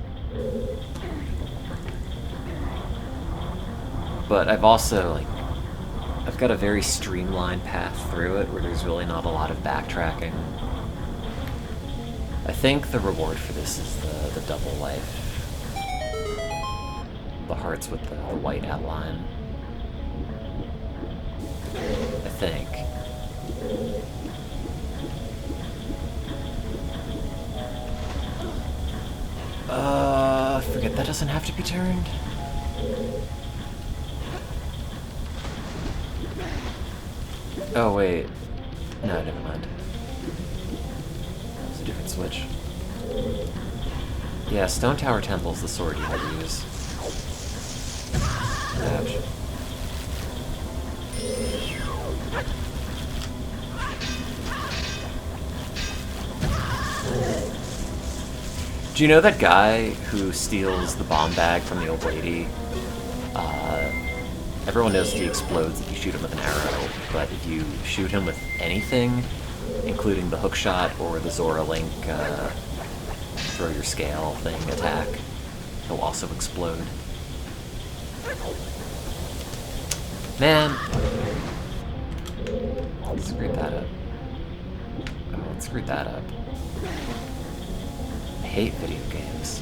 But I've also, like, I've got a very streamlined path through it where there's really not a lot of backtracking. I think the reward for this is the double life. The hearts with the white outline. I think. Forget that doesn't have to be turned. Oh, wait. No, never mind. It's a different switch. Yeah, Stone Tower Temple's the sword you had to use. Ouch. Do you know that guy who steals the bomb bag from the old lady? Everyone knows he explodes if you shoot him with an arrow, but if you shoot him with anything, including the hookshot or the Zora Link throw your scale thing attack, he'll also explode. Man! Screwed that up. Oh, it screwed that up. I hate video games.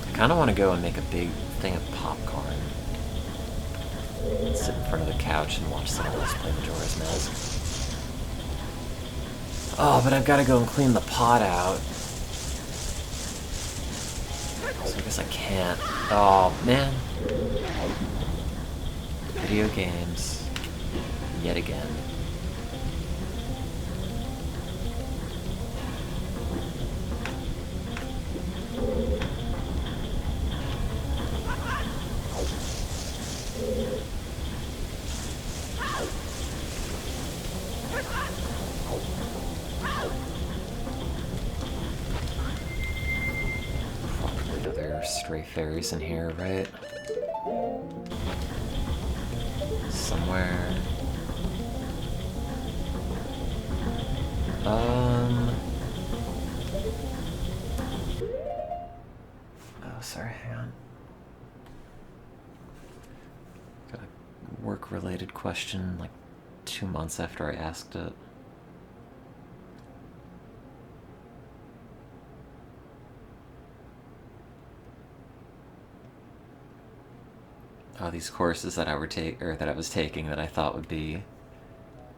I kinda wanna go and make a big thing of popcorn. Sit in front of the couch and watch someone else play Majora's Mask. Oh, but I've gotta go and clean the pot out. So I guess I can't. Oh, man. Video games. Yet again. Stray fairies in here, right? Somewhere. Oh, sorry, hang on. Got a work-related question like 2 months after I asked it. Oh, these courses that I was taking that I thought would be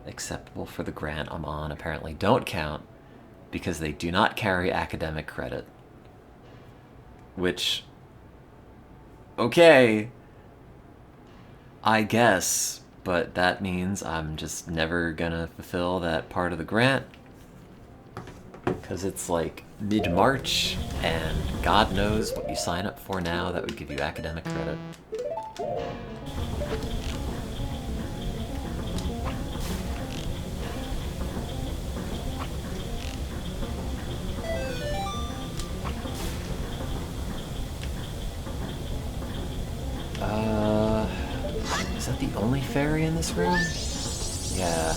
acceptable for the grant I'm on apparently don't count because they do not carry academic credit. Which, okay, I guess, but that means I'm just never gonna fulfill that part of the grant because it's like mid-March and God knows what you sign up for now that would give you academic credit. Is that the only fairy in this room? Yeah.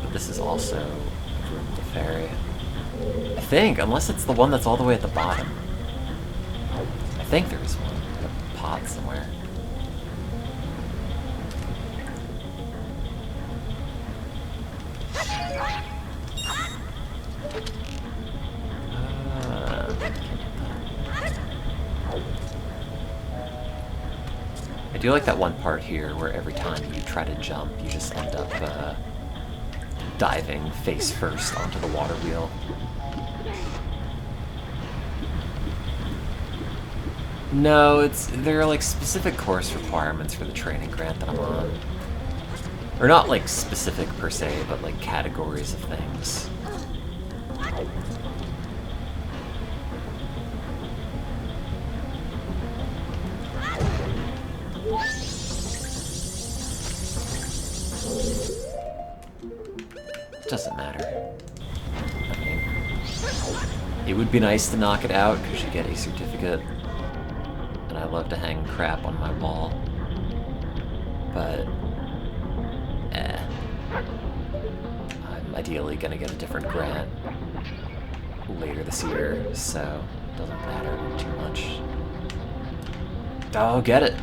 But this is also a room with a fairy. I think, unless it's the one that's all the way at the bottom. I think there's one in a pot somewhere. I do like that one part here where every time you try to jump, you just end up diving face first onto the water wheel. No, there are like specific course requirements for the training grant that I'm on. Or not like specific per se, but like categories of things. Doesn't matter. I mean, it would be nice to knock it out because you get a certificate. And I love to hang crap on my wall. But ideally gonna get a different grant later this year, so it doesn't matter too much. Oh, get it!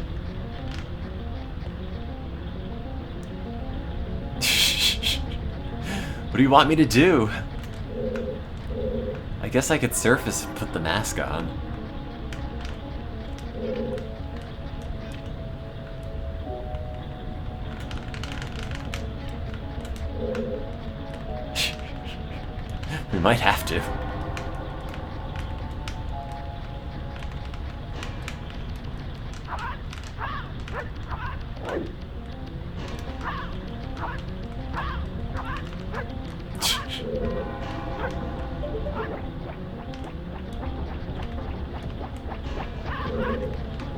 What do you want me to do? I guess I could surface and put the mask on. We might have to.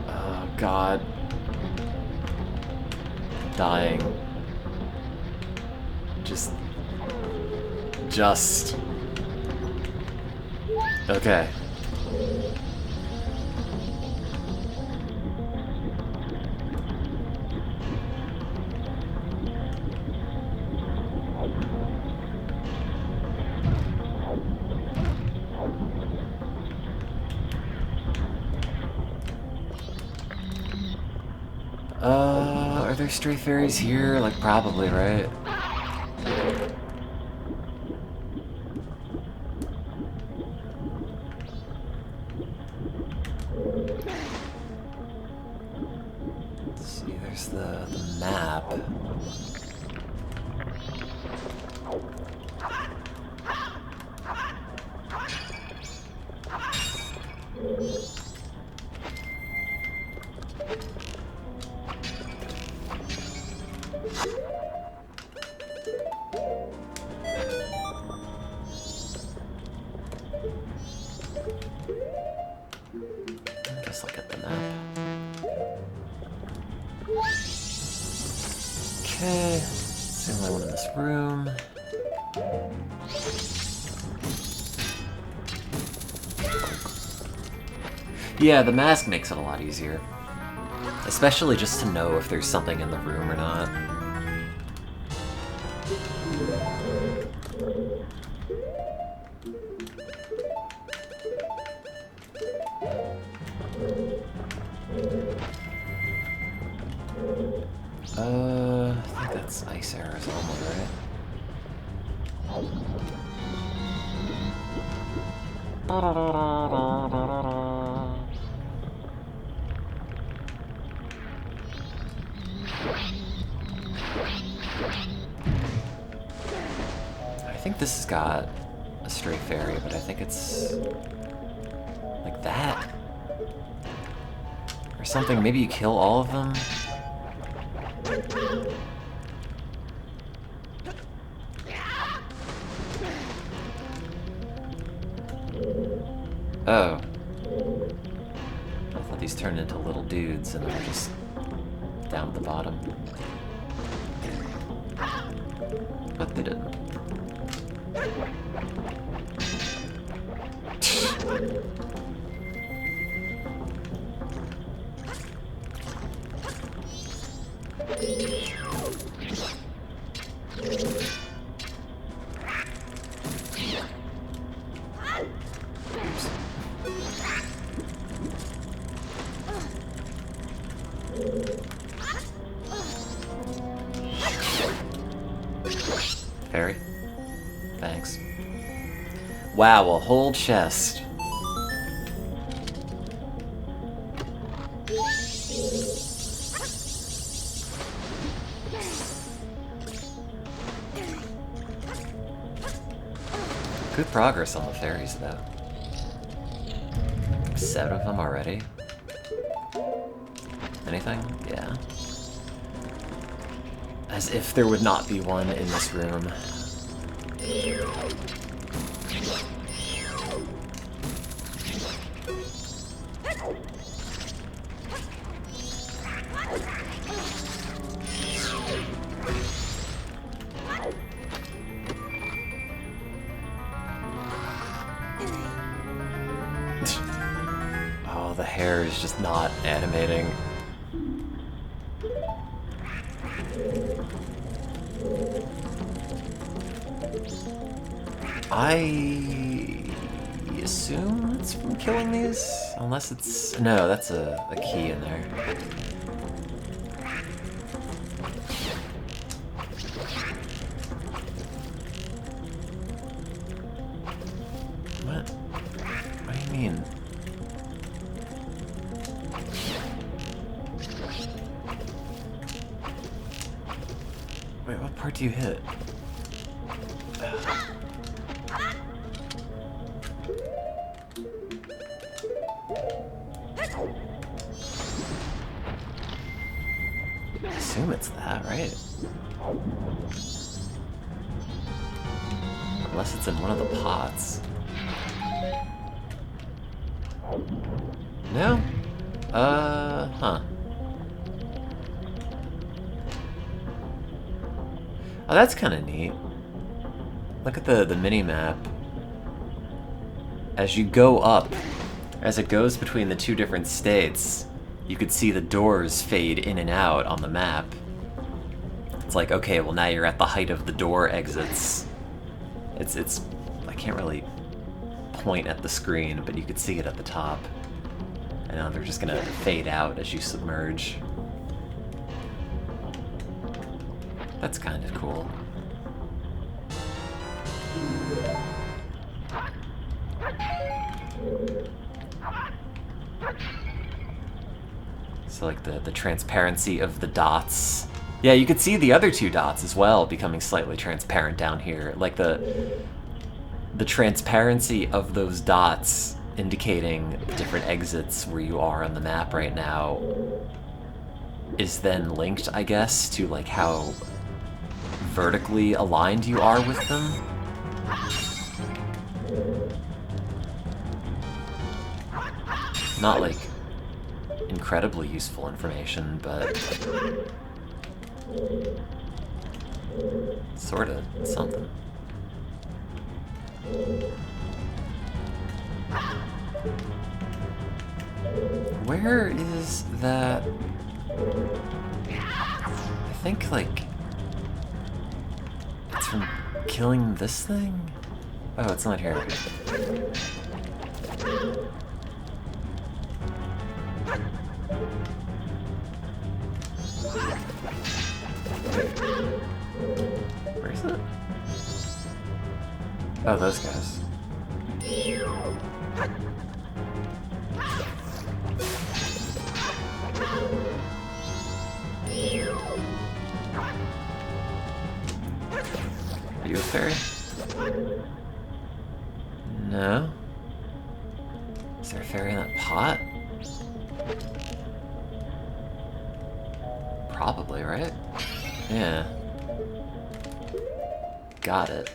Oh, God. Dying. Just. Okay. Are there stray fairies here? Like, probably, right? Let's see, there's the map. Guess I'll get the map. Okay, it's the only one in this room. Yeah, the mask makes it a lot easier. Especially just to know if there's something in the room or not. I think that's Ice Arizona, right? I think this has got a stray fairy, but I think it's like that. Or something. Maybe you kill all of them? Oh. I thought these turned into little dudes and they're just down at the bottom. But they didn't. Fairy? Thanks. Wow, a whole chest. Good progress on the fairies, though. 7 of them already? Anything? Yeah. As if there would not be one in this room. Oh, the hair is just not animating. I assume it's from killing these? Unless it's... No, that's a key in there. What? What do you mean? Wait, what part do you hit? I assume it's that, right? Unless it's in one of the pots. No? Huh. Oh, that's kind of neat. Look at the mini-map. As you go up, as it goes between the two different states, you could see the doors fade in and out on the map. It's like, okay, well now you're at the height of the door exits. It's I can't really point at the screen, but you could see it at the top. And now they're just gonna fade out as you submerge. That's kind of cool. So like the transparency of the dots. Yeah, you could see the other two dots as well becoming slightly transparent down here. Like the transparency of those dots indicating the different exits where you are on the map right now is then linked, I guess, to like how vertically aligned you are with them. Not like incredibly useful information, but sorta something. Where is that? I think like it's from killing this thing? Oh, it's not here. Where is it? Oh, those guys. Are you a fairy? No? Is there a fairy in that pot? Probably, right? Yeah. Got it.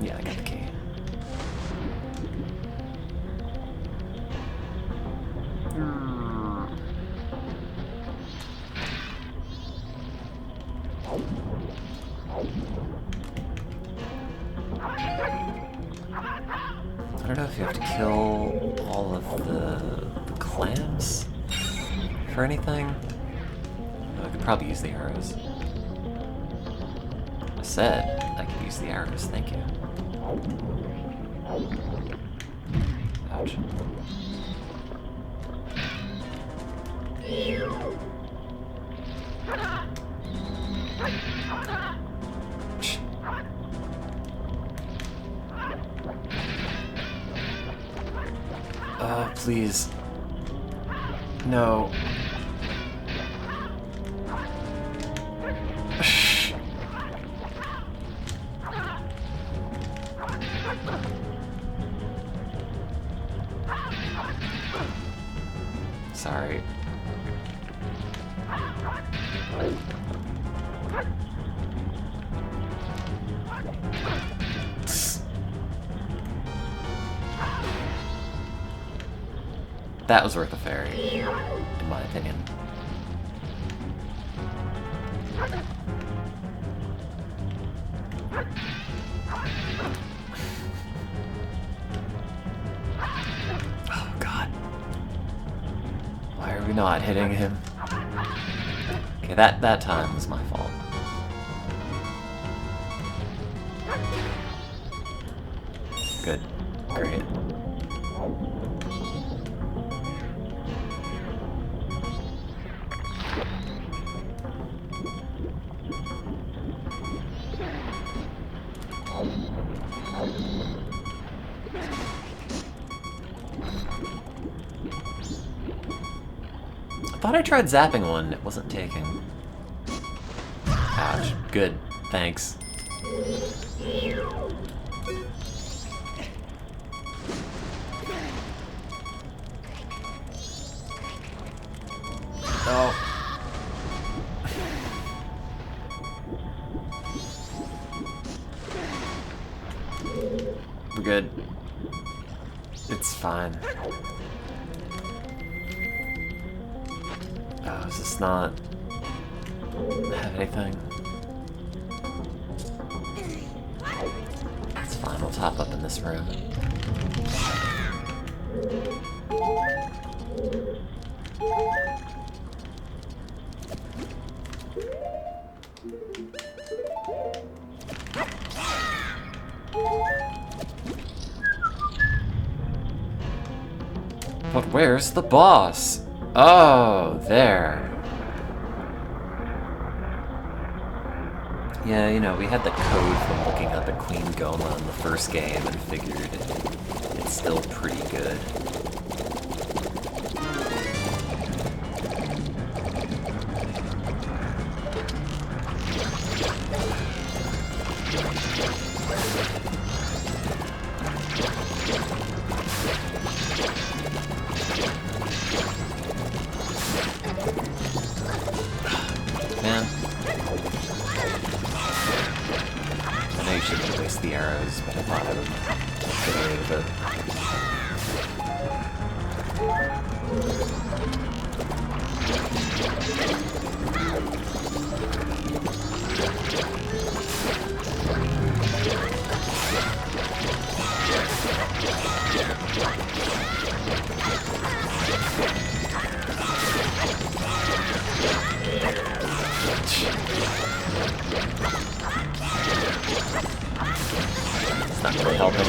Yeah, I got the key. I don't know if you have to kill all of the clams for anything. I could probably use the arrows. I said I could use the arrows, thank you. Ouch. Please. No. Sorry. That was worth a fairy, in my opinion. Oh, God. You're not hitting him. Okay, that time was my fault. Good. Great. I thought I tried zapping one, it wasn't taking. Ouch. Good. Thanks. Oh. We're good. It's fine. Oh, does this not have anything? It's fine, we'll top up in this room. But where's the boss? Oh, there. Yeah, you know, we had the code from looking up at Queen Goma in the first game and figured it's still pretty good. Man. I know you shouldn't waste the arrows, but I thought I would get rid of it. It's not really helping.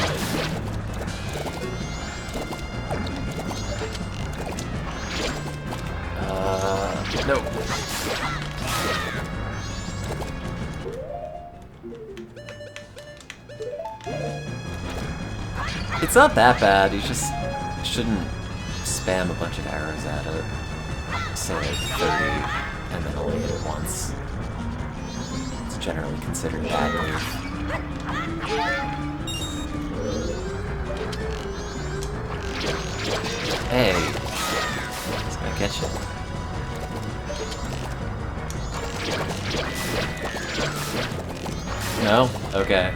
No. It's not that bad, you just shouldn't spam a bunch of arrows at it. Say like 30 and then only hit it once. It's generally considered a bad move. Hey! It's gonna get you. No? Okay.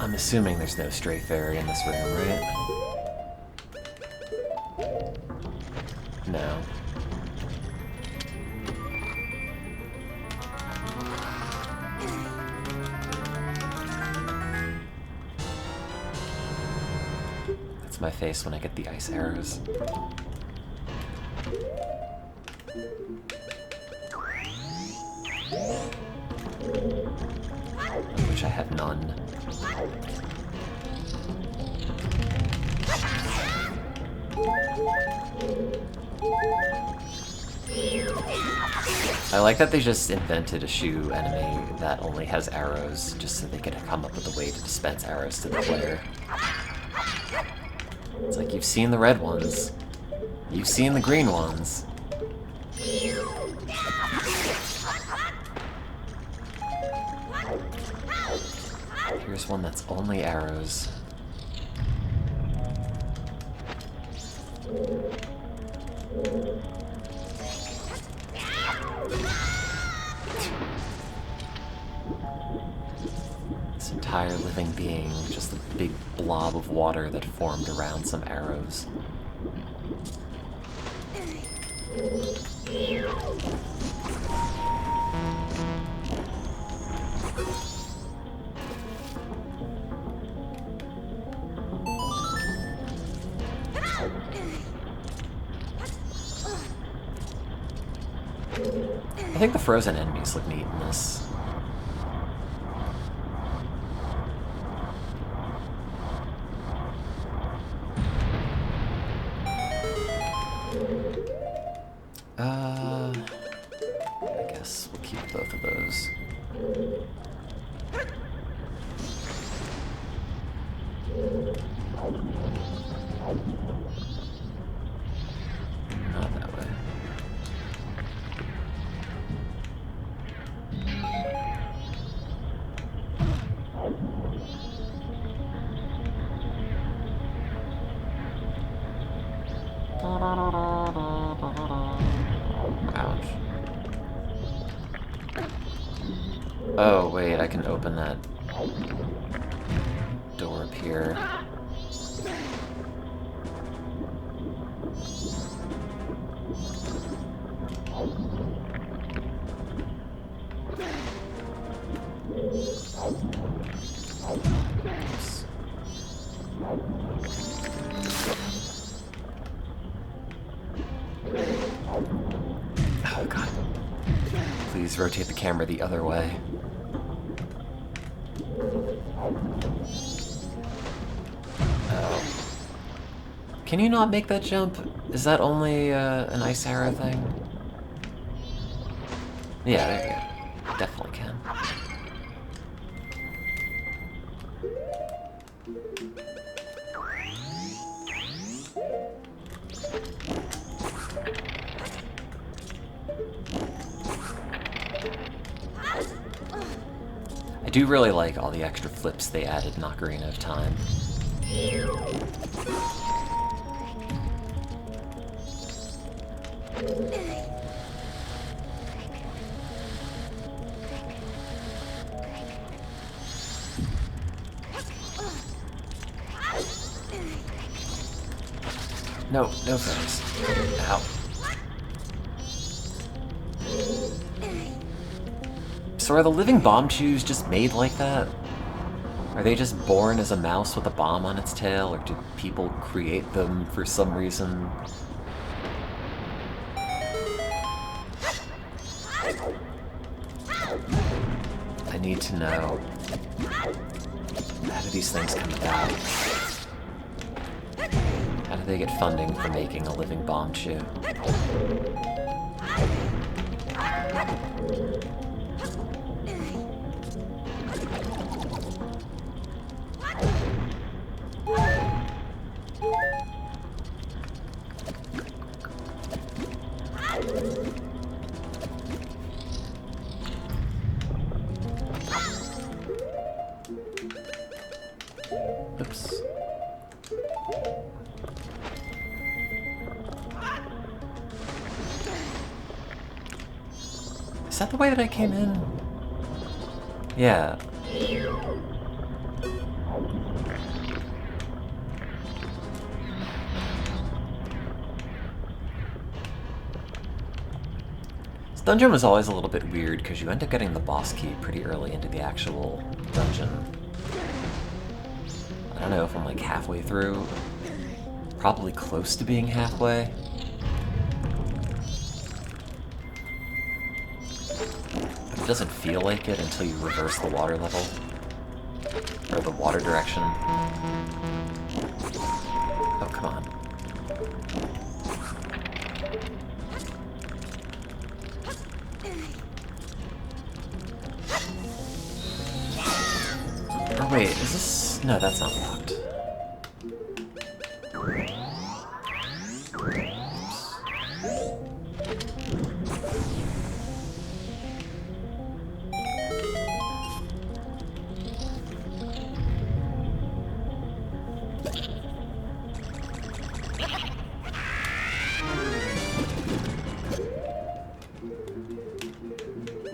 I'm assuming there's no stray fairy in this room, right? No. That's my face when I get the ice arrows. I wish I had none. I like that they just invented a shoe enemy that only has arrows, just so they could come up with a way to dispense arrows to the player. It's like, you've seen the red ones. You've seen the green ones. Here's one that's only arrows. This entire living being, just a big blob of water that formed around some arrows. I think the frozen enemies look neat in this. I guess we'll keep both of those. Not that way. Ouch. Oh, wait, I can open that door up here. Oops. Oh, God. Please rotate the camera the other way. Oh. Can you not make that jump? Is that only an ice arrow thing? Yeah, there you go. Definitely can. I do really like all the extra flips they added in Ocarina of Time. No, no thanks. Ow. So are the living bomb chews just made like that? Are they just born as a mouse with a bomb on its tail, or do people create them for some reason? I need to know. How do these things come about? How do they get funding for making a living bomb chew? Oops. Is that the way that I came in? Yeah. This dungeon was always a little bit weird because you end up getting the boss key pretty early into the actual dungeon. I don't know if I'm like halfway through. Probably close to being halfway. But it doesn't feel like it until you reverse the water level. Or the water direction. Oh, come on. Wait, is this... No, that's not locked.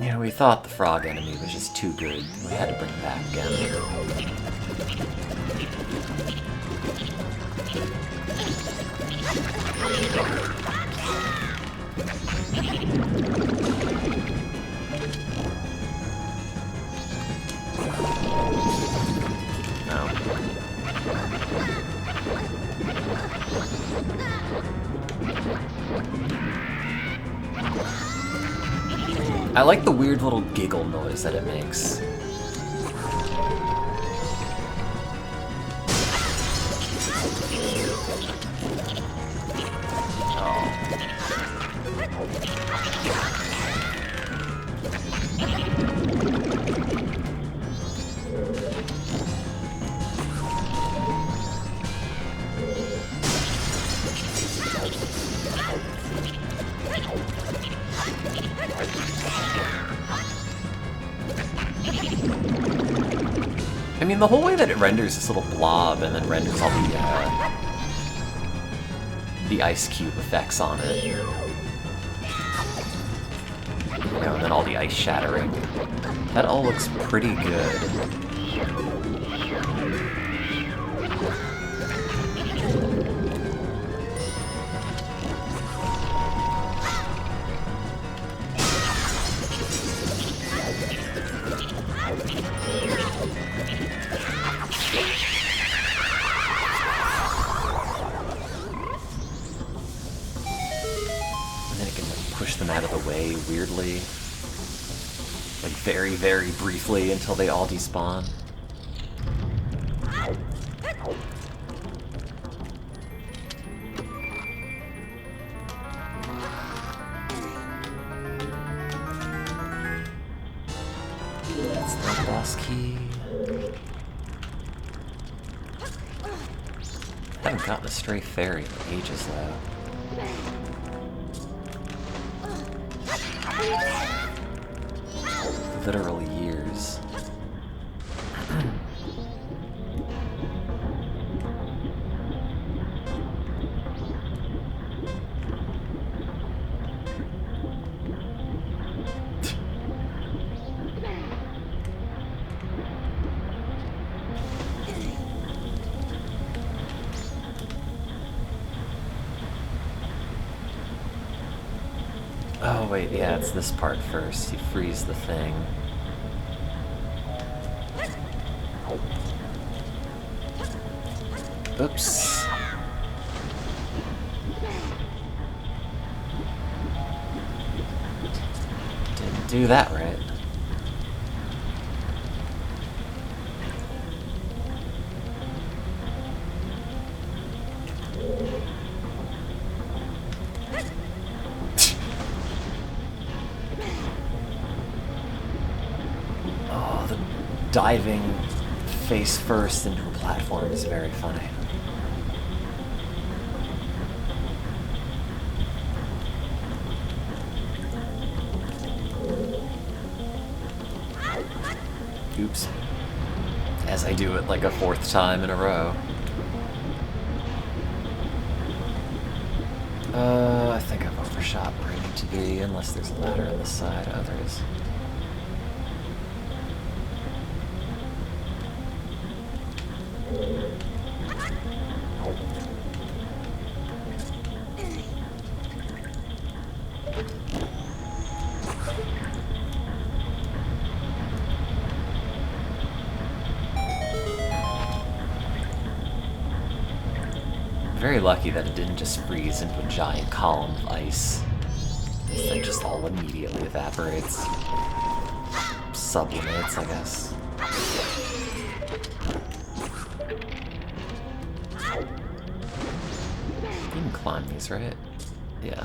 You know, we thought the frog enemy was just too good. We had to bring it back again. No. I like the weird little giggle noise that it makes. I mean, the whole way that it renders this little blob and then renders all the ice cube effects on it. You know, and then all the ice shattering. That all looks pretty good. Out of the way weirdly, like very, very briefly until they all despawn. That's the boss key. Haven't gotten a stray fairy in ages though. Literally years. Oh wait, yeah, it's this part first. You freeze the thing. Oops. Didn't do that right. Oh, the diving face first into a platform is very funny. Oops. As I do it like a fourth time in a row. I think I've overshot where I need to be, unless there's a ladder on the side. Oh, there is. Very lucky that it didn't just freeze into a giant column of ice. It just all immediately evaporates. Sublimates, I guess. You can climb these, right? Yeah.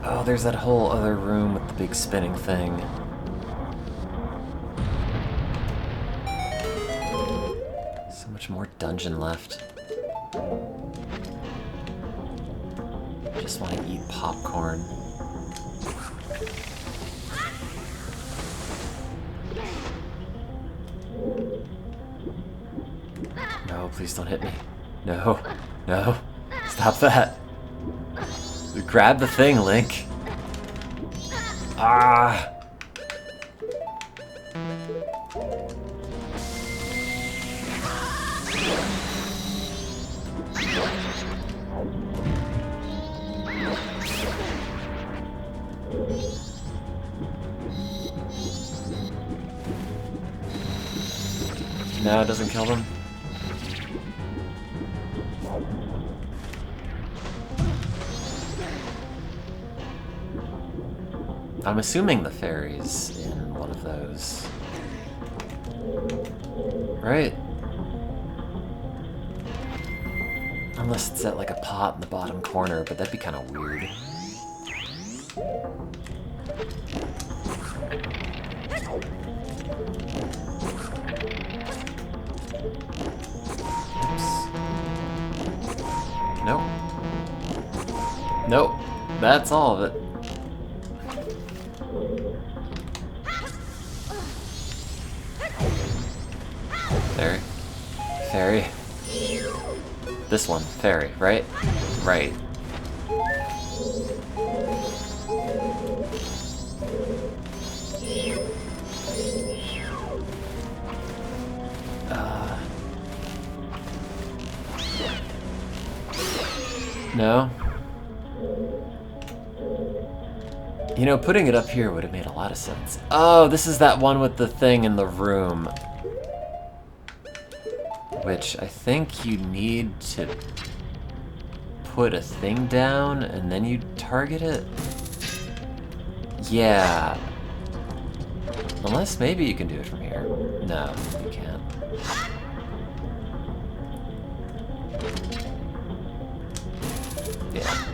Oh, there's that whole other room with the big spinning thing. So much more dungeon left. Just want to eat popcorn. No, please don't hit me. No, no, stop that. Grab the thing, Link. Ah! No, it doesn't kill them. I'm assuming the fairy's in one of those. Right? Unless it's at like a pot in the bottom corner, but that'd be kind of weird. Nope. Nope. That's all of it. Fairy. Fairy. This one. Fairy, right? Right. No? You know, putting it up here would have made a lot of sense. Oh, this is that one with the thing in the room. Which I think you need to put a thing down and then you target it. Yeah. Unless maybe you can do it from here. No, you can't. Yeah.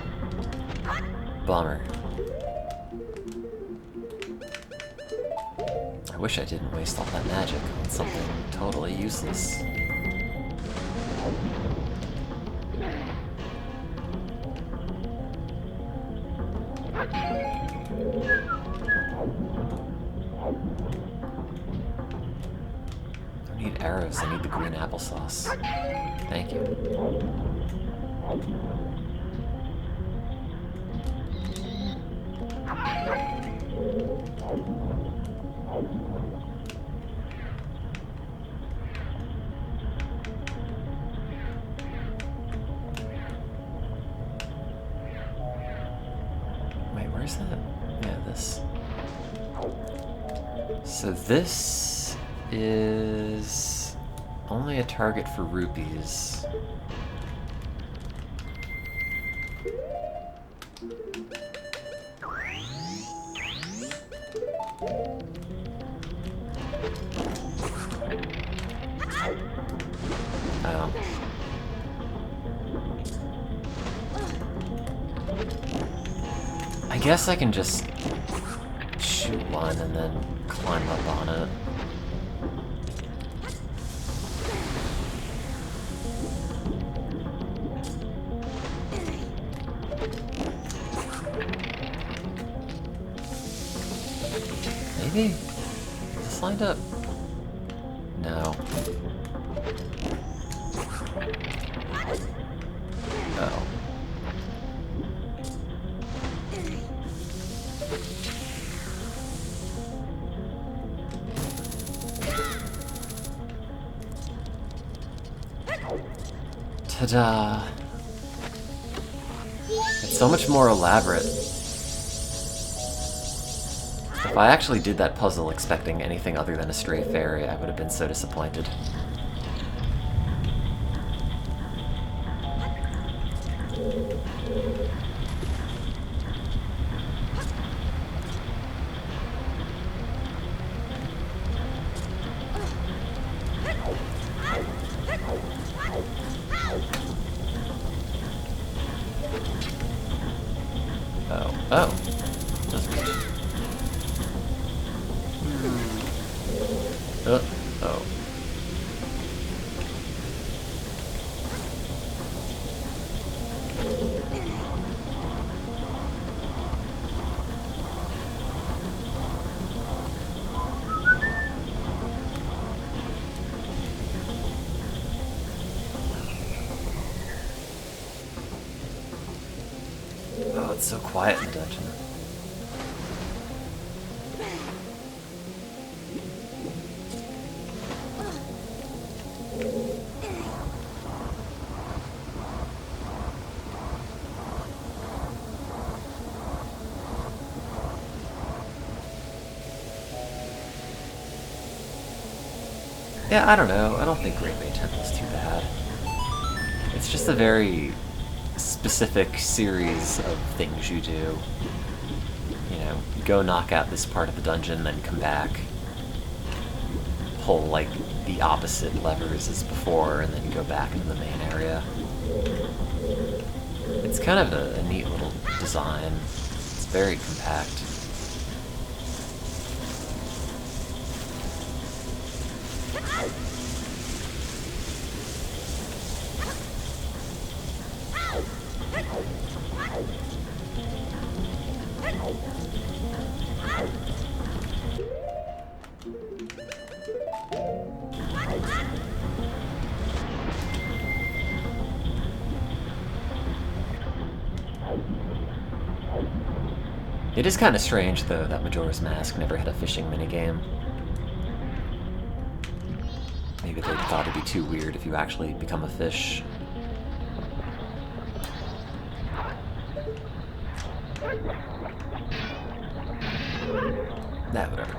Bummer. I wish I didn't waste all that magic on something totally useless. I need arrows, I need the green applesauce. Thank you. Wait, where's that? Yeah, this. So this is only a target for rupees. Oh. I guess I can just shoot one and then climb up on it. Maybe? Is this lined up? No. Oh. Ta-da! It's so much more elaborate. If I actually did that puzzle expecting anything other than a stray fairy, I would have been so disappointed. Oh. Oh. Does reach. Oh. Oh, it's so quiet in the dungeon. Yeah, I don't know. I don't think Great Bay Temple is too bad. It's just a very specific series of things you do. You know, go knock out this part of the dungeon, then come back, pull, like, the opposite levers as before, and then go back into the main area. It's kind of a neat little design. It's very compact. It is kind of strange, though, that Majora's Mask never had a fishing minigame. Maybe they thought it'd be too weird if you actually become a fish. Nah, whatever.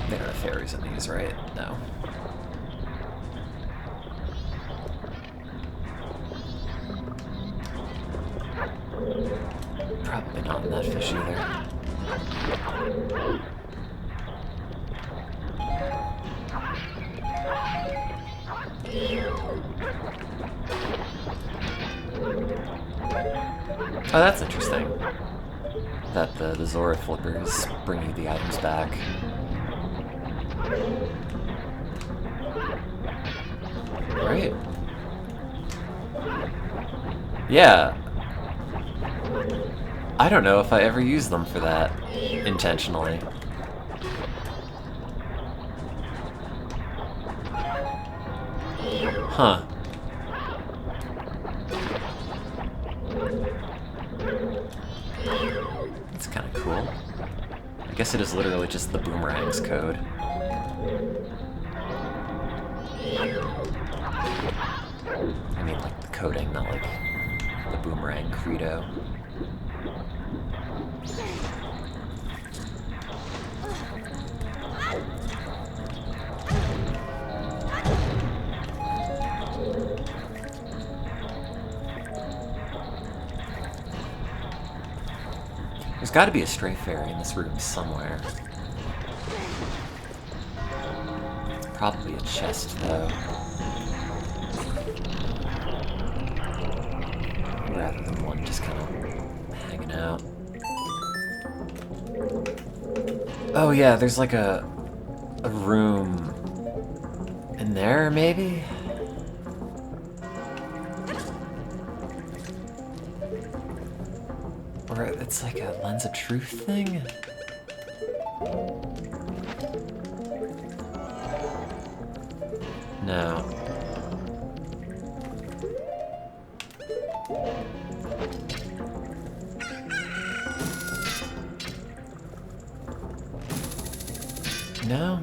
They don't have fairies in these, right? No. Probably not in that fish either. Oh, that's interesting. That the Zora flippers bring you the items back. Right. Yeah. I don't know if I ever use them for that intentionally. Huh. It's kind of cool. I guess it is literally just the boomerang's code. I mean, like the coding, not like the boomerang credo. There's got to be a stray fairy in this room somewhere. Probably a chest, though. Rather than one just kind of hanging out. Oh yeah, there's like a room in there, maybe? Or it's like a lens of truth thing? No. No?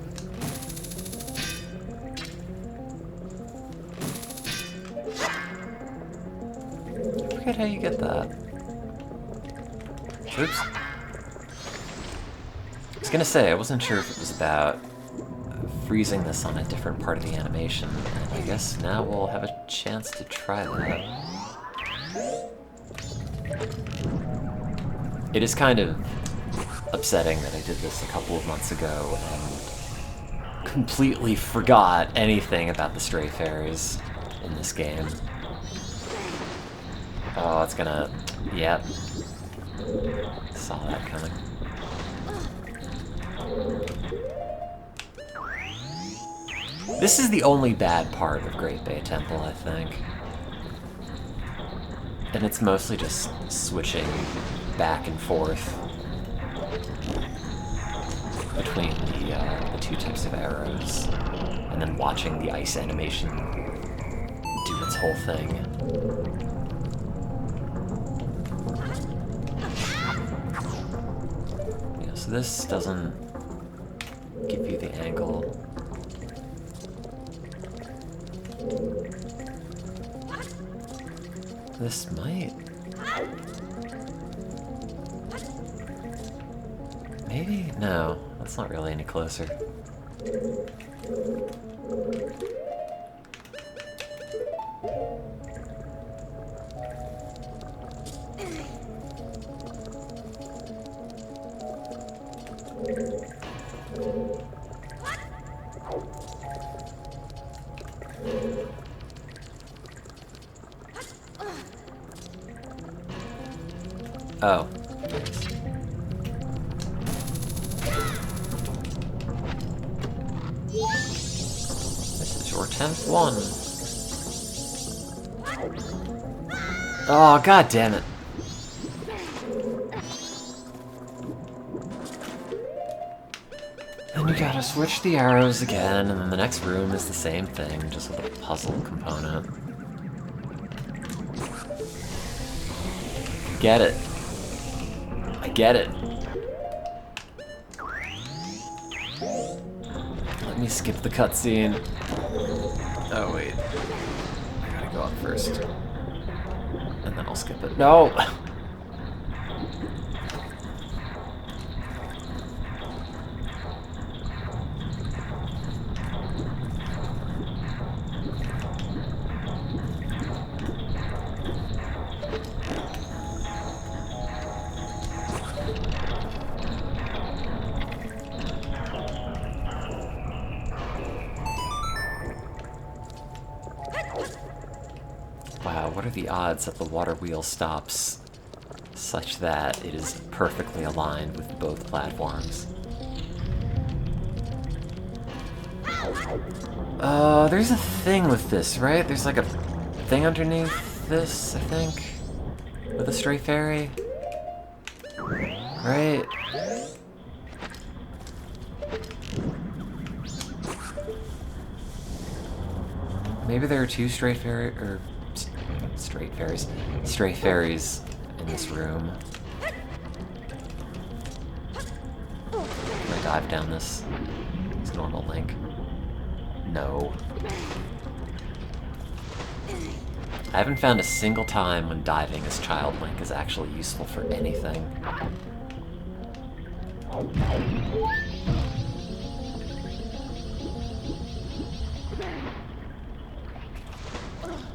I forget how you get that. Oops. I was gonna say, I wasn't sure if it was about freezing this on a different part of the animation, and I guess now we'll have a chance to try that. It is kind of upsetting that I did this a couple of months ago and completely forgot anything about the stray fairies in this game. Oh, it's gonna... Yep. Saw that coming. This is the only bad part of Great Bay Temple, I think. And it's mostly just switching back and forth between the two types of arrows, and then watching the ice animation do its whole thing. Yeah, so this doesn't give you the angle. This might... Maybe? No, that's not really any closer. Oh. This is your 10th one. Oh, god damn it. And you gotta switch the arrows again, and then the next room is the same thing, just with a puzzle component. Get it. I get it. Let me skip the cutscene. Oh, wait. I gotta go up first. And then I'll skip it. No! Wow, what are the odds that the water wheel stops such that it is perfectly aligned with both platforms? There's a thing with this, right? There's like a thing underneath this, I think? With a stray fairy? Right? Maybe there are two stray fairy, or stray fairies in this room. Can I dive down this normal link? No. I haven't found a single time when diving as Child Link is actually useful for anything.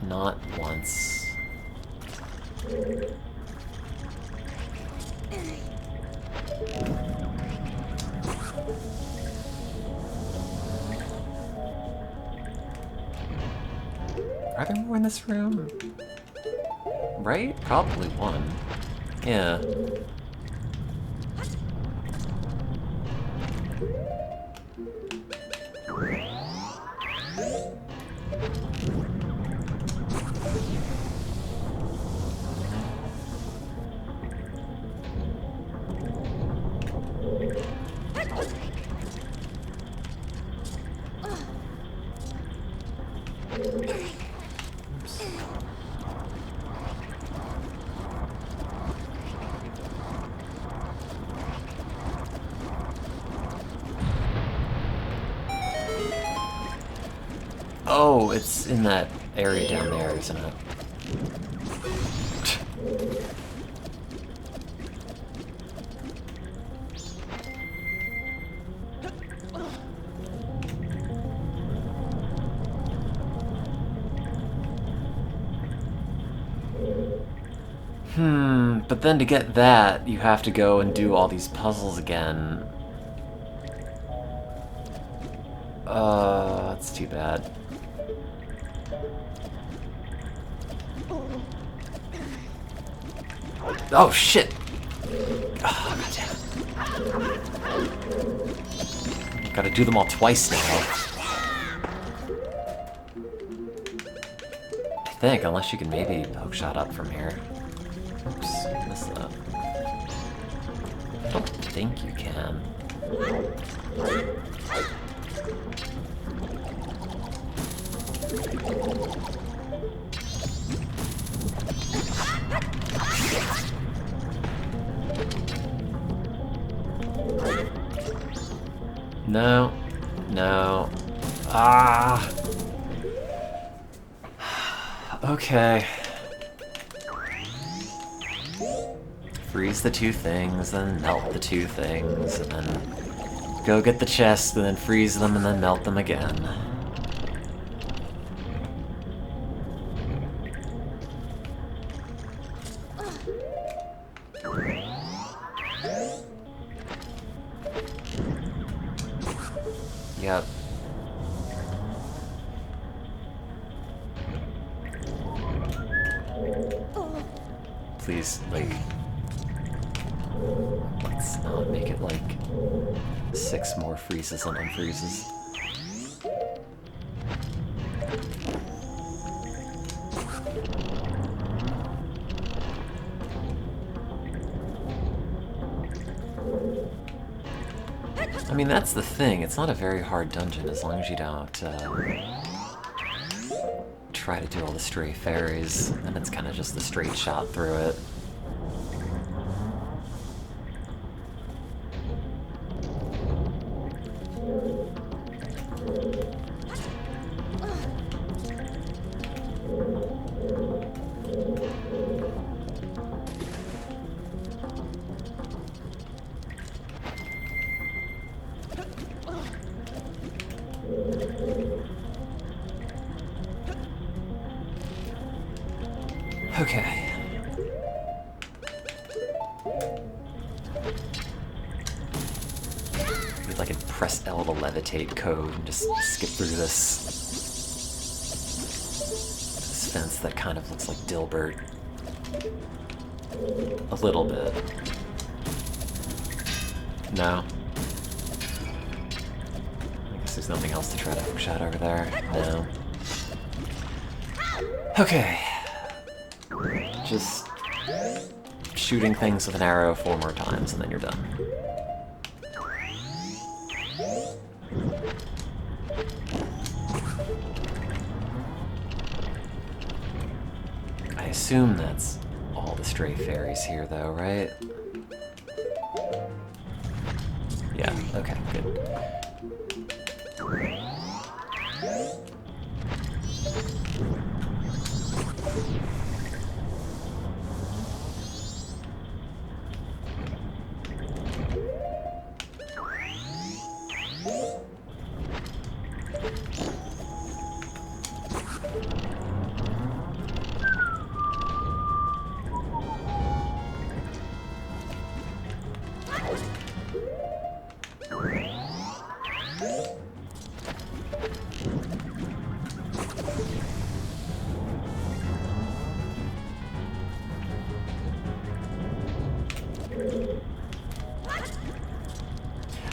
Not once. Are there more in this room? Right? Probably one. Yeah. Oh, it's in that area down there, isn't it? But then to get that, you have to go and do all these puzzles again. That's too bad. Oh, shit! Oh, goddamn. Gotta do them all twice now. I think, unless you can maybe hookshot up from here. Oops, missed that. I don't think you can. No. No. Ah! Okay. Freeze the two things, then melt the two things, and then go get the chest, and then freeze them, and then melt them again. Yep. Please, like... let's not make it like 6 more freezes and unfreezes. I mean, that's the thing. It's not a very hard dungeon as long as you don't try to do all the stray fairies, and it's kind of just a straight shot through it. Okay. Maybe like a press L to levitate code and just skip through this fence that kind of looks like Dilbert. A little bit. No. I guess there's nothing else to try to hookshot over there. No. Okay. Just shooting things with an arrow 4 more times and then you're done. I assume that's all the stray fairies here though, right? Yeah, okay, good.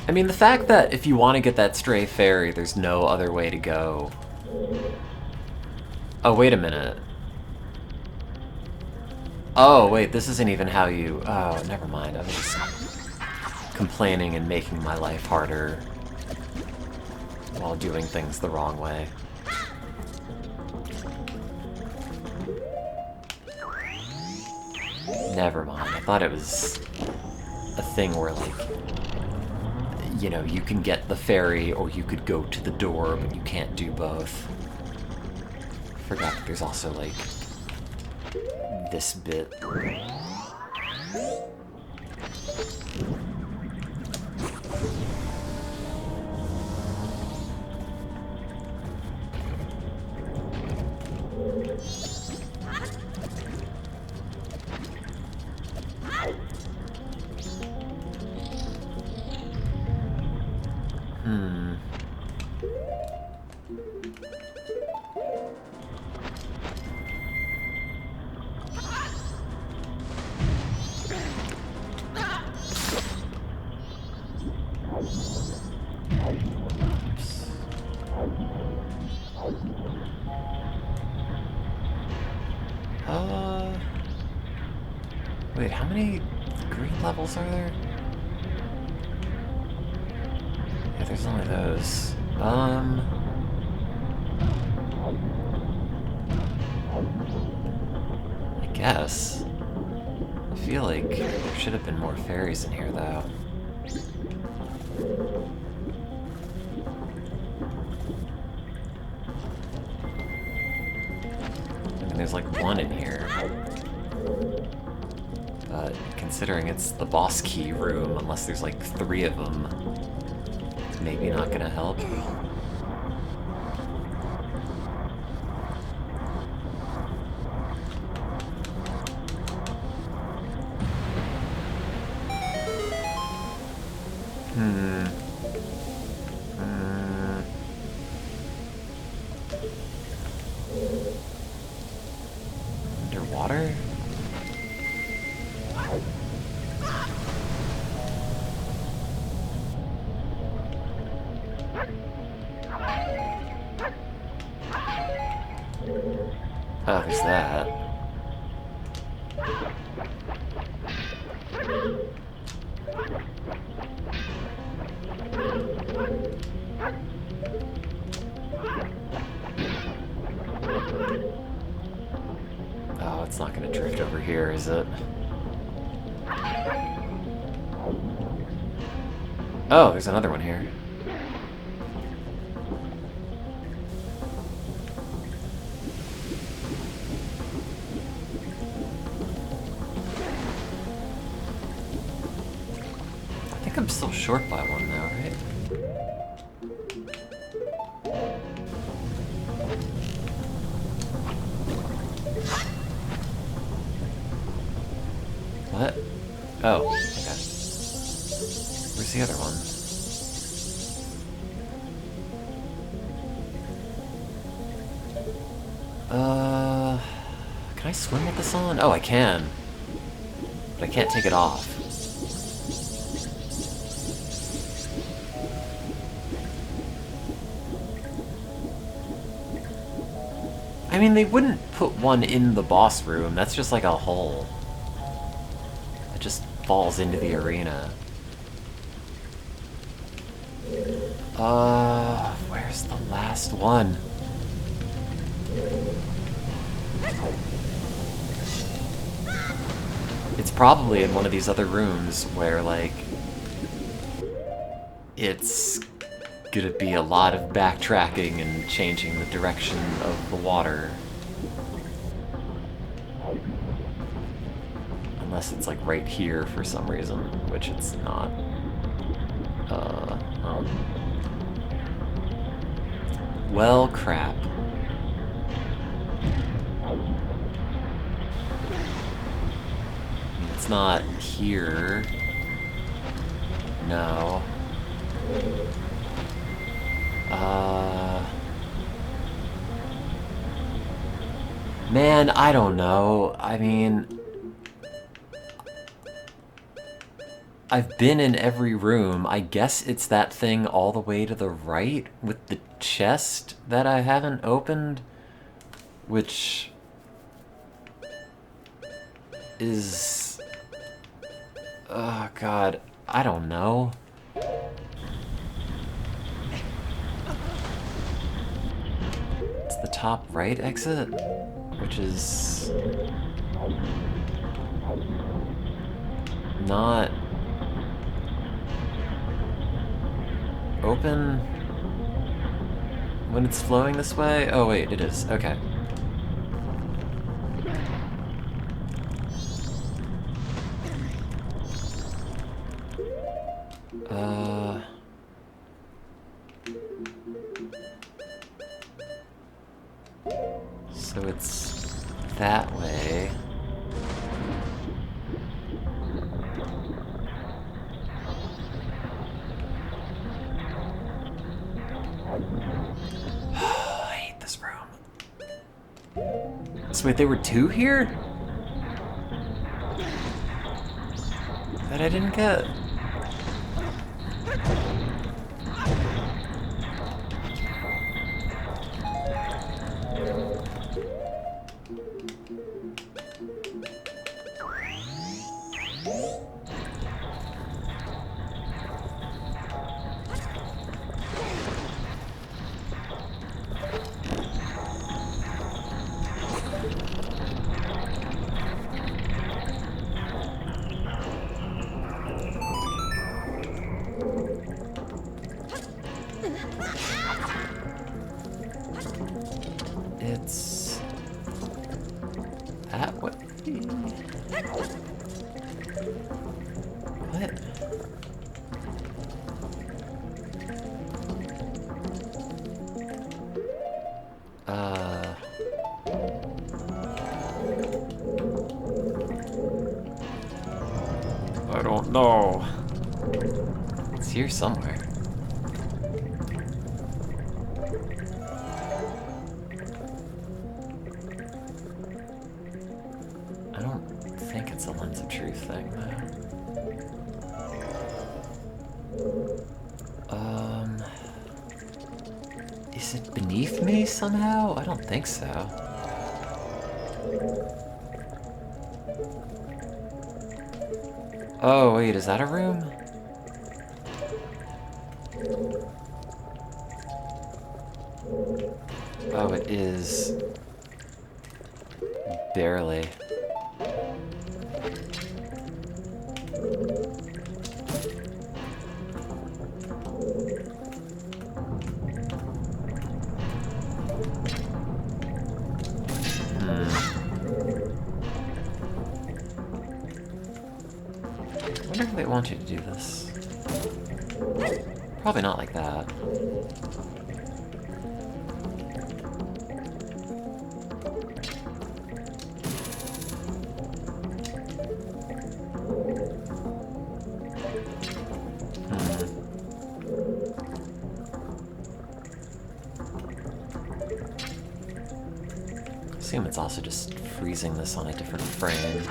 I mean, the fact that if you want to get that stray fairy, there's no other way to go. Oh, wait a minute. Oh, wait, this isn't even how you... Oh, never mind. I was just complaining and making my life harder while doing things the wrong way. Never mind. I thought it was a thing where, like, you know, you can get the fairy or you could go to the door, but you can't do both. Forgot that there's also, like, this bit. Wait, how many green levels are there? Yeah, there's only those. I guess. I feel like there should have been more fairies in here, though. I mean, there's like one in here. But considering it's the boss key room, unless there's like 3 of them, it's maybe not gonna help. Underwater? Oh, there's that. Oh, it's not gonna drift over here, is it? Oh, there's another one here. I think I'm still short by one now, right? What? Oh, okay. Where's the other one? Can I swim with this on? Oh, I can. But I can't take it off. I mean, they wouldn't put one in the boss room. That's just like a hole. It just falls into the arena. Where's the last one? It's probably in one of these other rooms where, like, it's gonna be a lot of backtracking and changing the direction of the water. Unless it's, like, right here for some reason, which it's not. Well, crap. It's not here. No. Man, I don't know. I mean, I've been in every room. I guess it's that thing all the way to the right with the chest that I haven't opened, which is... Oh, God. I don't know. It's the top right exit, which is... not... open when it's flowing this way? Oh, wait, it is. Okay. So it's that way. I hate this room. So wait, there were 2 here? That I didn't get. I don't know. It's here somewhere. I don't think it's a lens of truth thing, though. Is it beneath me somehow? I don't think so. Oh, wait, is that a room? Oh, it is. Barely. I wonder if they want you to do this. Probably not like that. Assume it's also just freezing this on a different frame.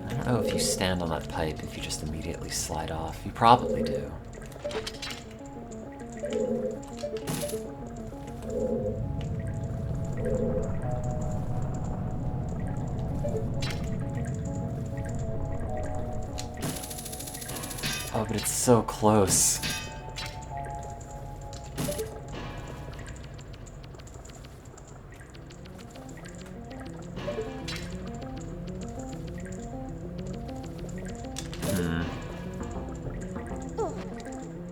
I don't know if you stand on that pipe if you just immediately slide off. You probably do. Oh, but it's so close.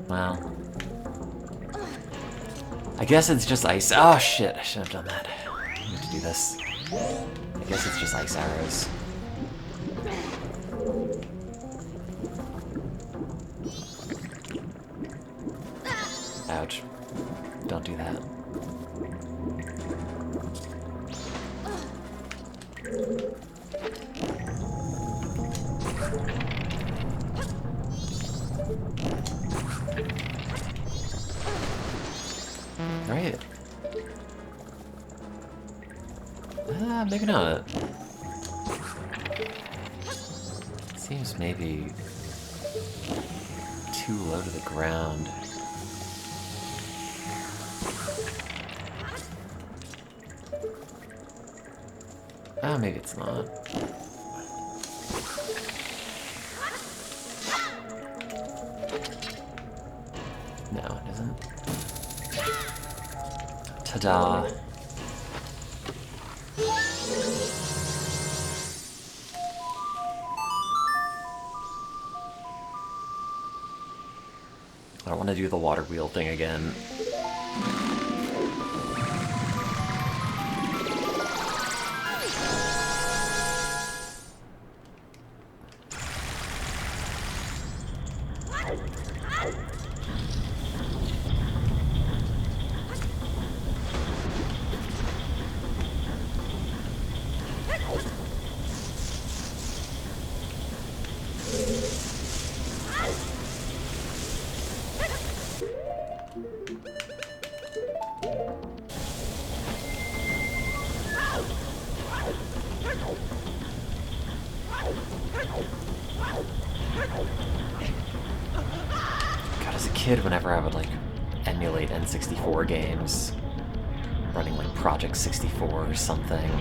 Well, I guess it's just ice. Oh shit, I should have done that. I need to do this. I guess it's just ice arrows. Ouch. Don't do that. Right. Maybe not. Seems maybe too low to the ground. Oh, maybe it's not. No, it isn't. Ta-da. I don't want to do the water wheel thing again. God, as a kid, whenever I would like emulate N64 games, running like Project 64 or something,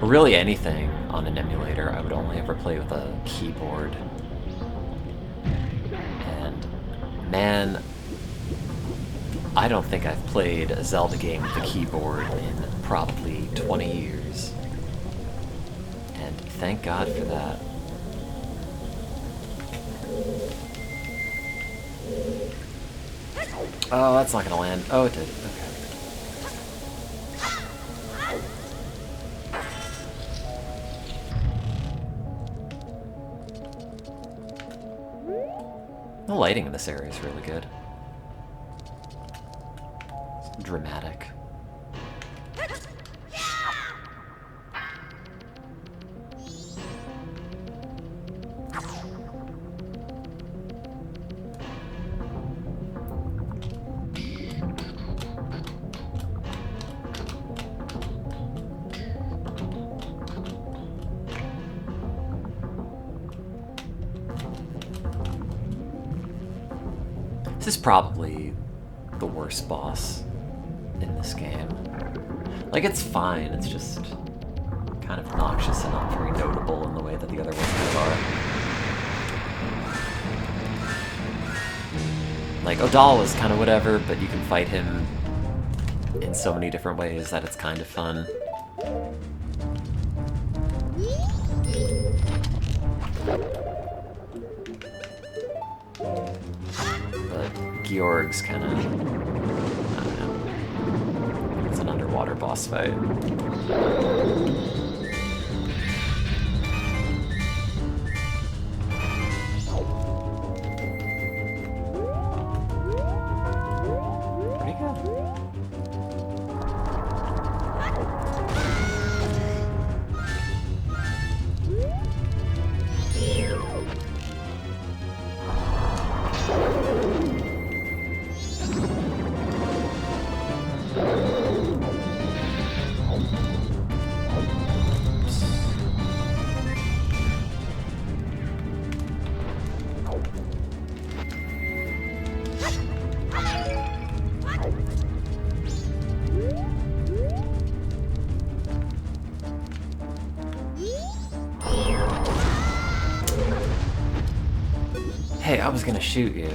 or really anything on an emulator, I would only ever play with a keyboard. And man, I don't think I've played a Zelda game with a keyboard in probably 20 years. And thank God for that. Oh, that's not gonna land. Oh, it did. Okay. The lighting in this area is really good. It's dramatic. is probably the worst boss in this game. Like, it's fine, it's just kind of noxious and not very notable in the way that the other ones kind of are. Like, Odal is kind of whatever, but you can fight him in so many different ways that it's kind of fun. But Georg's kind of, I don't know, it's an underwater boss fight. Pretty good. Hey, I was gonna shoot you.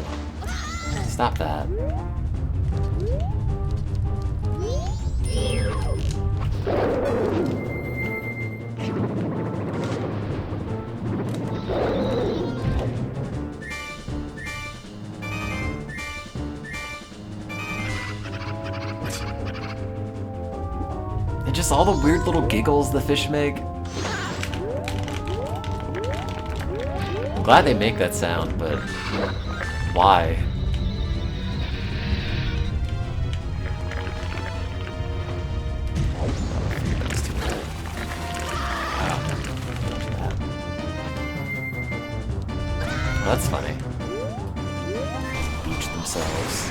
Stop that. And just all the weird little giggles the fish make. I'm glad they make that sound, but why? Well, that's funny. Each themselves.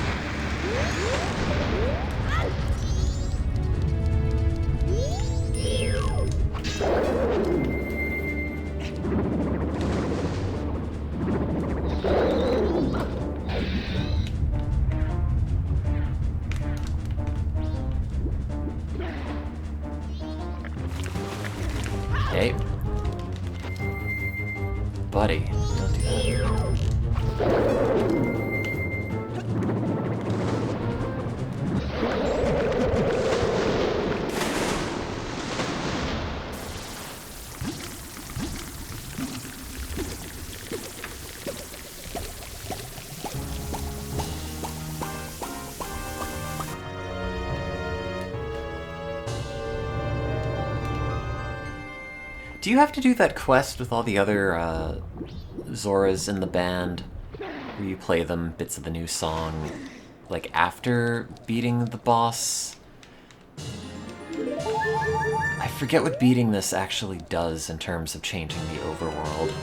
Hey. Buddy, don't do that. Do you have to do that quest with all the other Zoras in the band, where you play them bits of the new song, like after beating the boss? I forget what beating this actually does in terms of changing the overworld.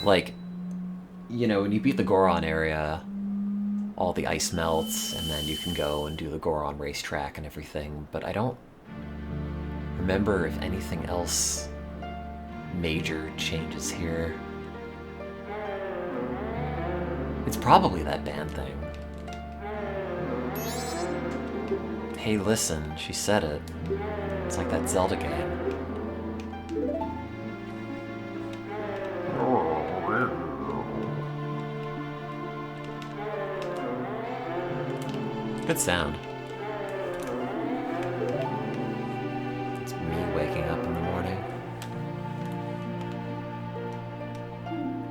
Like, you know, when you beat the Goron area, all the ice melts, and then you can go and do the Goron racetrack and everything, but I don't remember if anything else major changes here. It's probably that band thing. Hey, listen, she said it. It's like that Zelda game. Good sound. It's me waking up in the morning.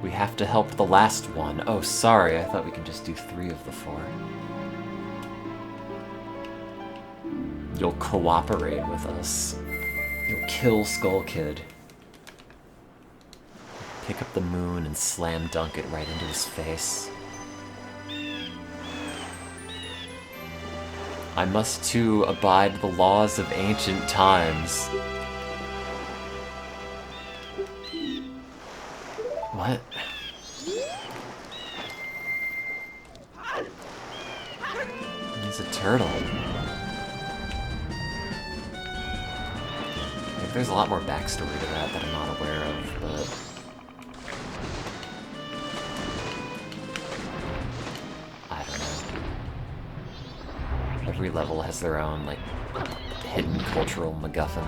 We have to help the last one. Oh, sorry, I thought we could just do 3 of the 4. You'll cooperate with us. You'll kill Skull Kid. Pick up the moon and slam dunk it right into his face. I must too abide the laws of ancient times. What? He's a turtle. Like, there's a lot more backstory to that I'm not aware of, but... I don't every level has their own, like, hidden cultural MacGuffin.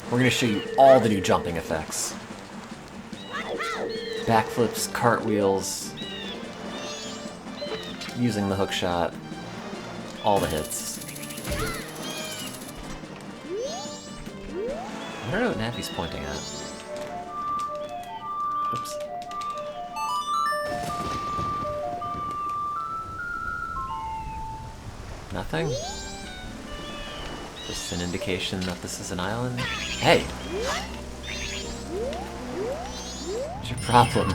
We're gonna show you all the new jumping effects. Backflips, cartwheels, using the hook shot, all the hits. I don't know what Nappy's pointing at. Oops. Nothing? Just an indication that this is an island? Hey! What's your problem?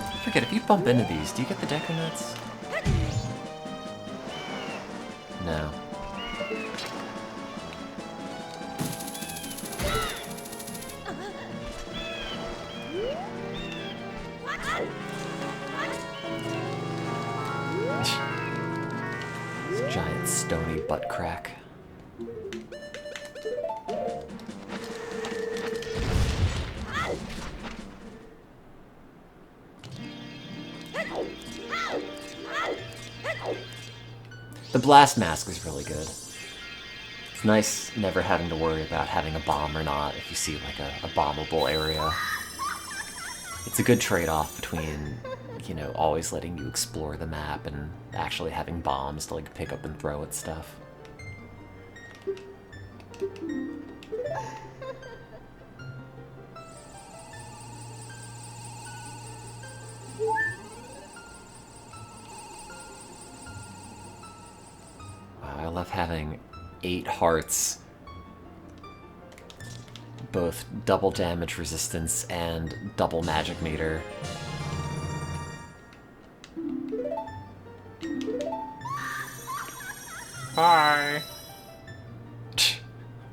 I forget, if you bump into these, do you get the Decker Nuts? No. This giant stony butt crack. The blast mask is really good. It's nice never having to worry about having a bomb or not if you see like a bombable area. It's a good trade-off between, you know, always letting you explore the map and actually having bombs to like pick up and throw at stuff. Wow, I love having 8 hearts. Both double damage resistance and double magic meter. Bye.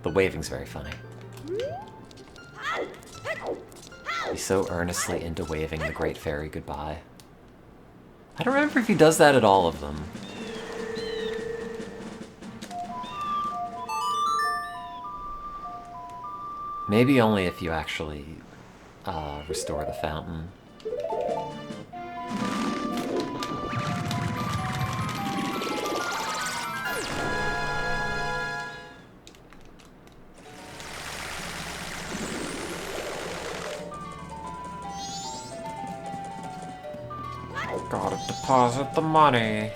The waving's very funny. He's so earnestly into waving the Great Fairy goodbye. I don't remember if he does that at all of them. Maybe only if you actually restore the fountain. Gotta deposit the money.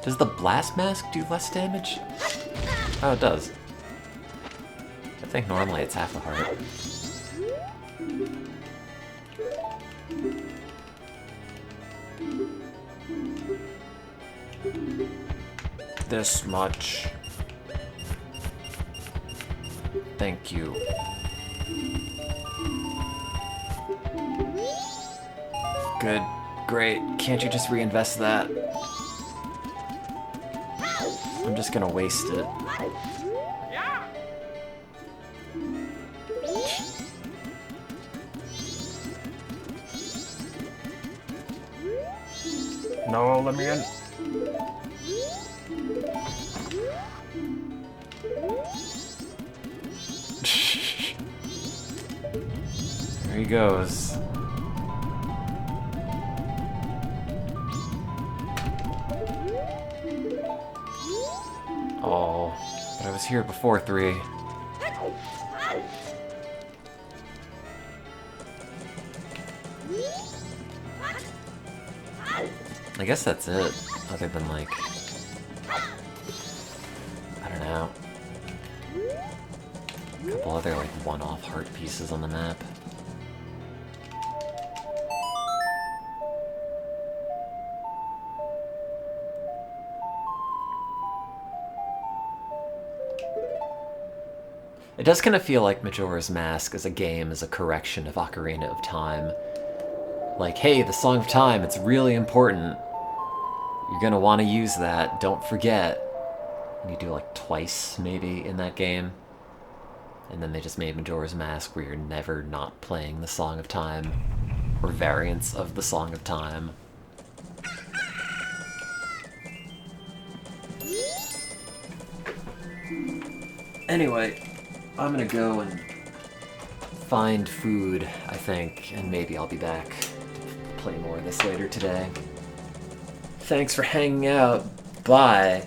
Does the blast mask do less damage? Oh, it does. I think normally it's half a heart. This much. Thank you. Good. Great. Can't you just reinvest that? I'm just gonna waste it. No, let me in. There he goes. Oh, but I was here before 3. I guess that's it, other than like, I don't know, a couple other like one-off heart pieces on the map. It does kind of feel like Majora's Mask as a game is a correction of Ocarina of Time, Like, hey, the Song of Time, it's really important. You're gonna want to use that, don't forget. And you do like twice, maybe, in that game. And then they just made Majora's Mask where you're never not playing the Song of Time, or variants of the Song of Time. Anyway, I'm gonna go and find food, I think, and maybe I'll be back to play more of this later today. Thanks for hanging out. Bye.